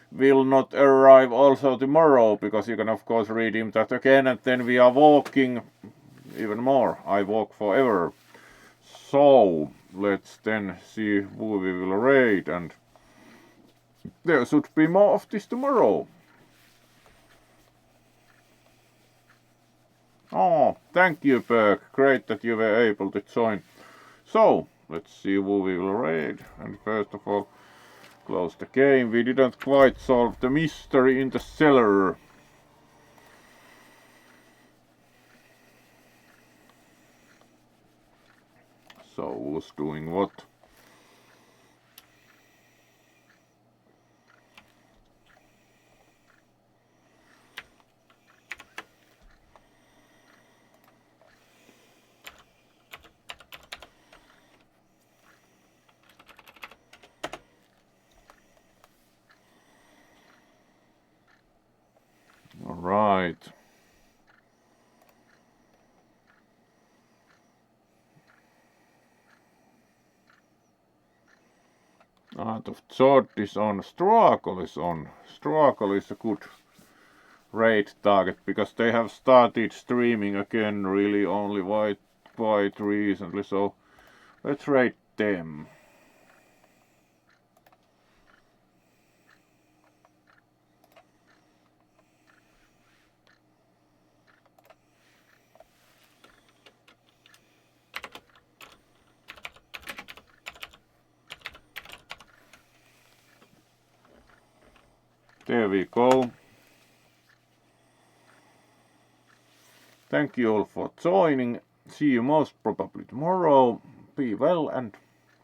will not arrive also tomorrow, because you can of course redeem that again, and then we are walking even more. I walk forever. So let's then see who we will raid, and there should be more of this tomorrow. Oh, thank you, Berg. Great that you were able to join. So let's see who we will raid, and first of all, close the game. We didn't quite solve the mystery in the cellar. So who's doing what? All right. Art of Sword is on. Struggle is on. Struggle is a good raid target, because they have started streaming again really only quite recently, so let's raid them. There we go. Thank you all for joining. See you most probably tomorrow. Be well, and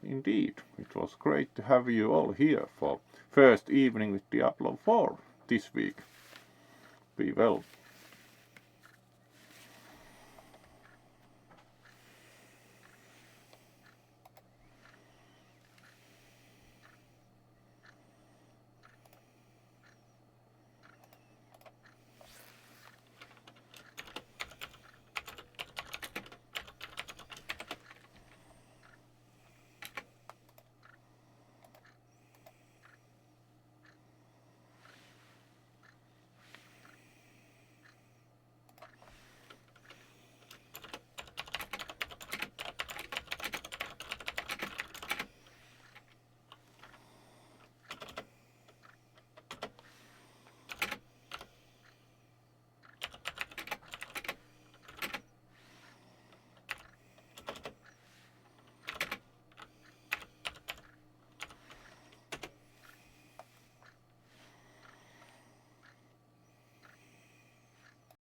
indeed, it was great to have you all here for first evening with Diablo 4 this week. Be well.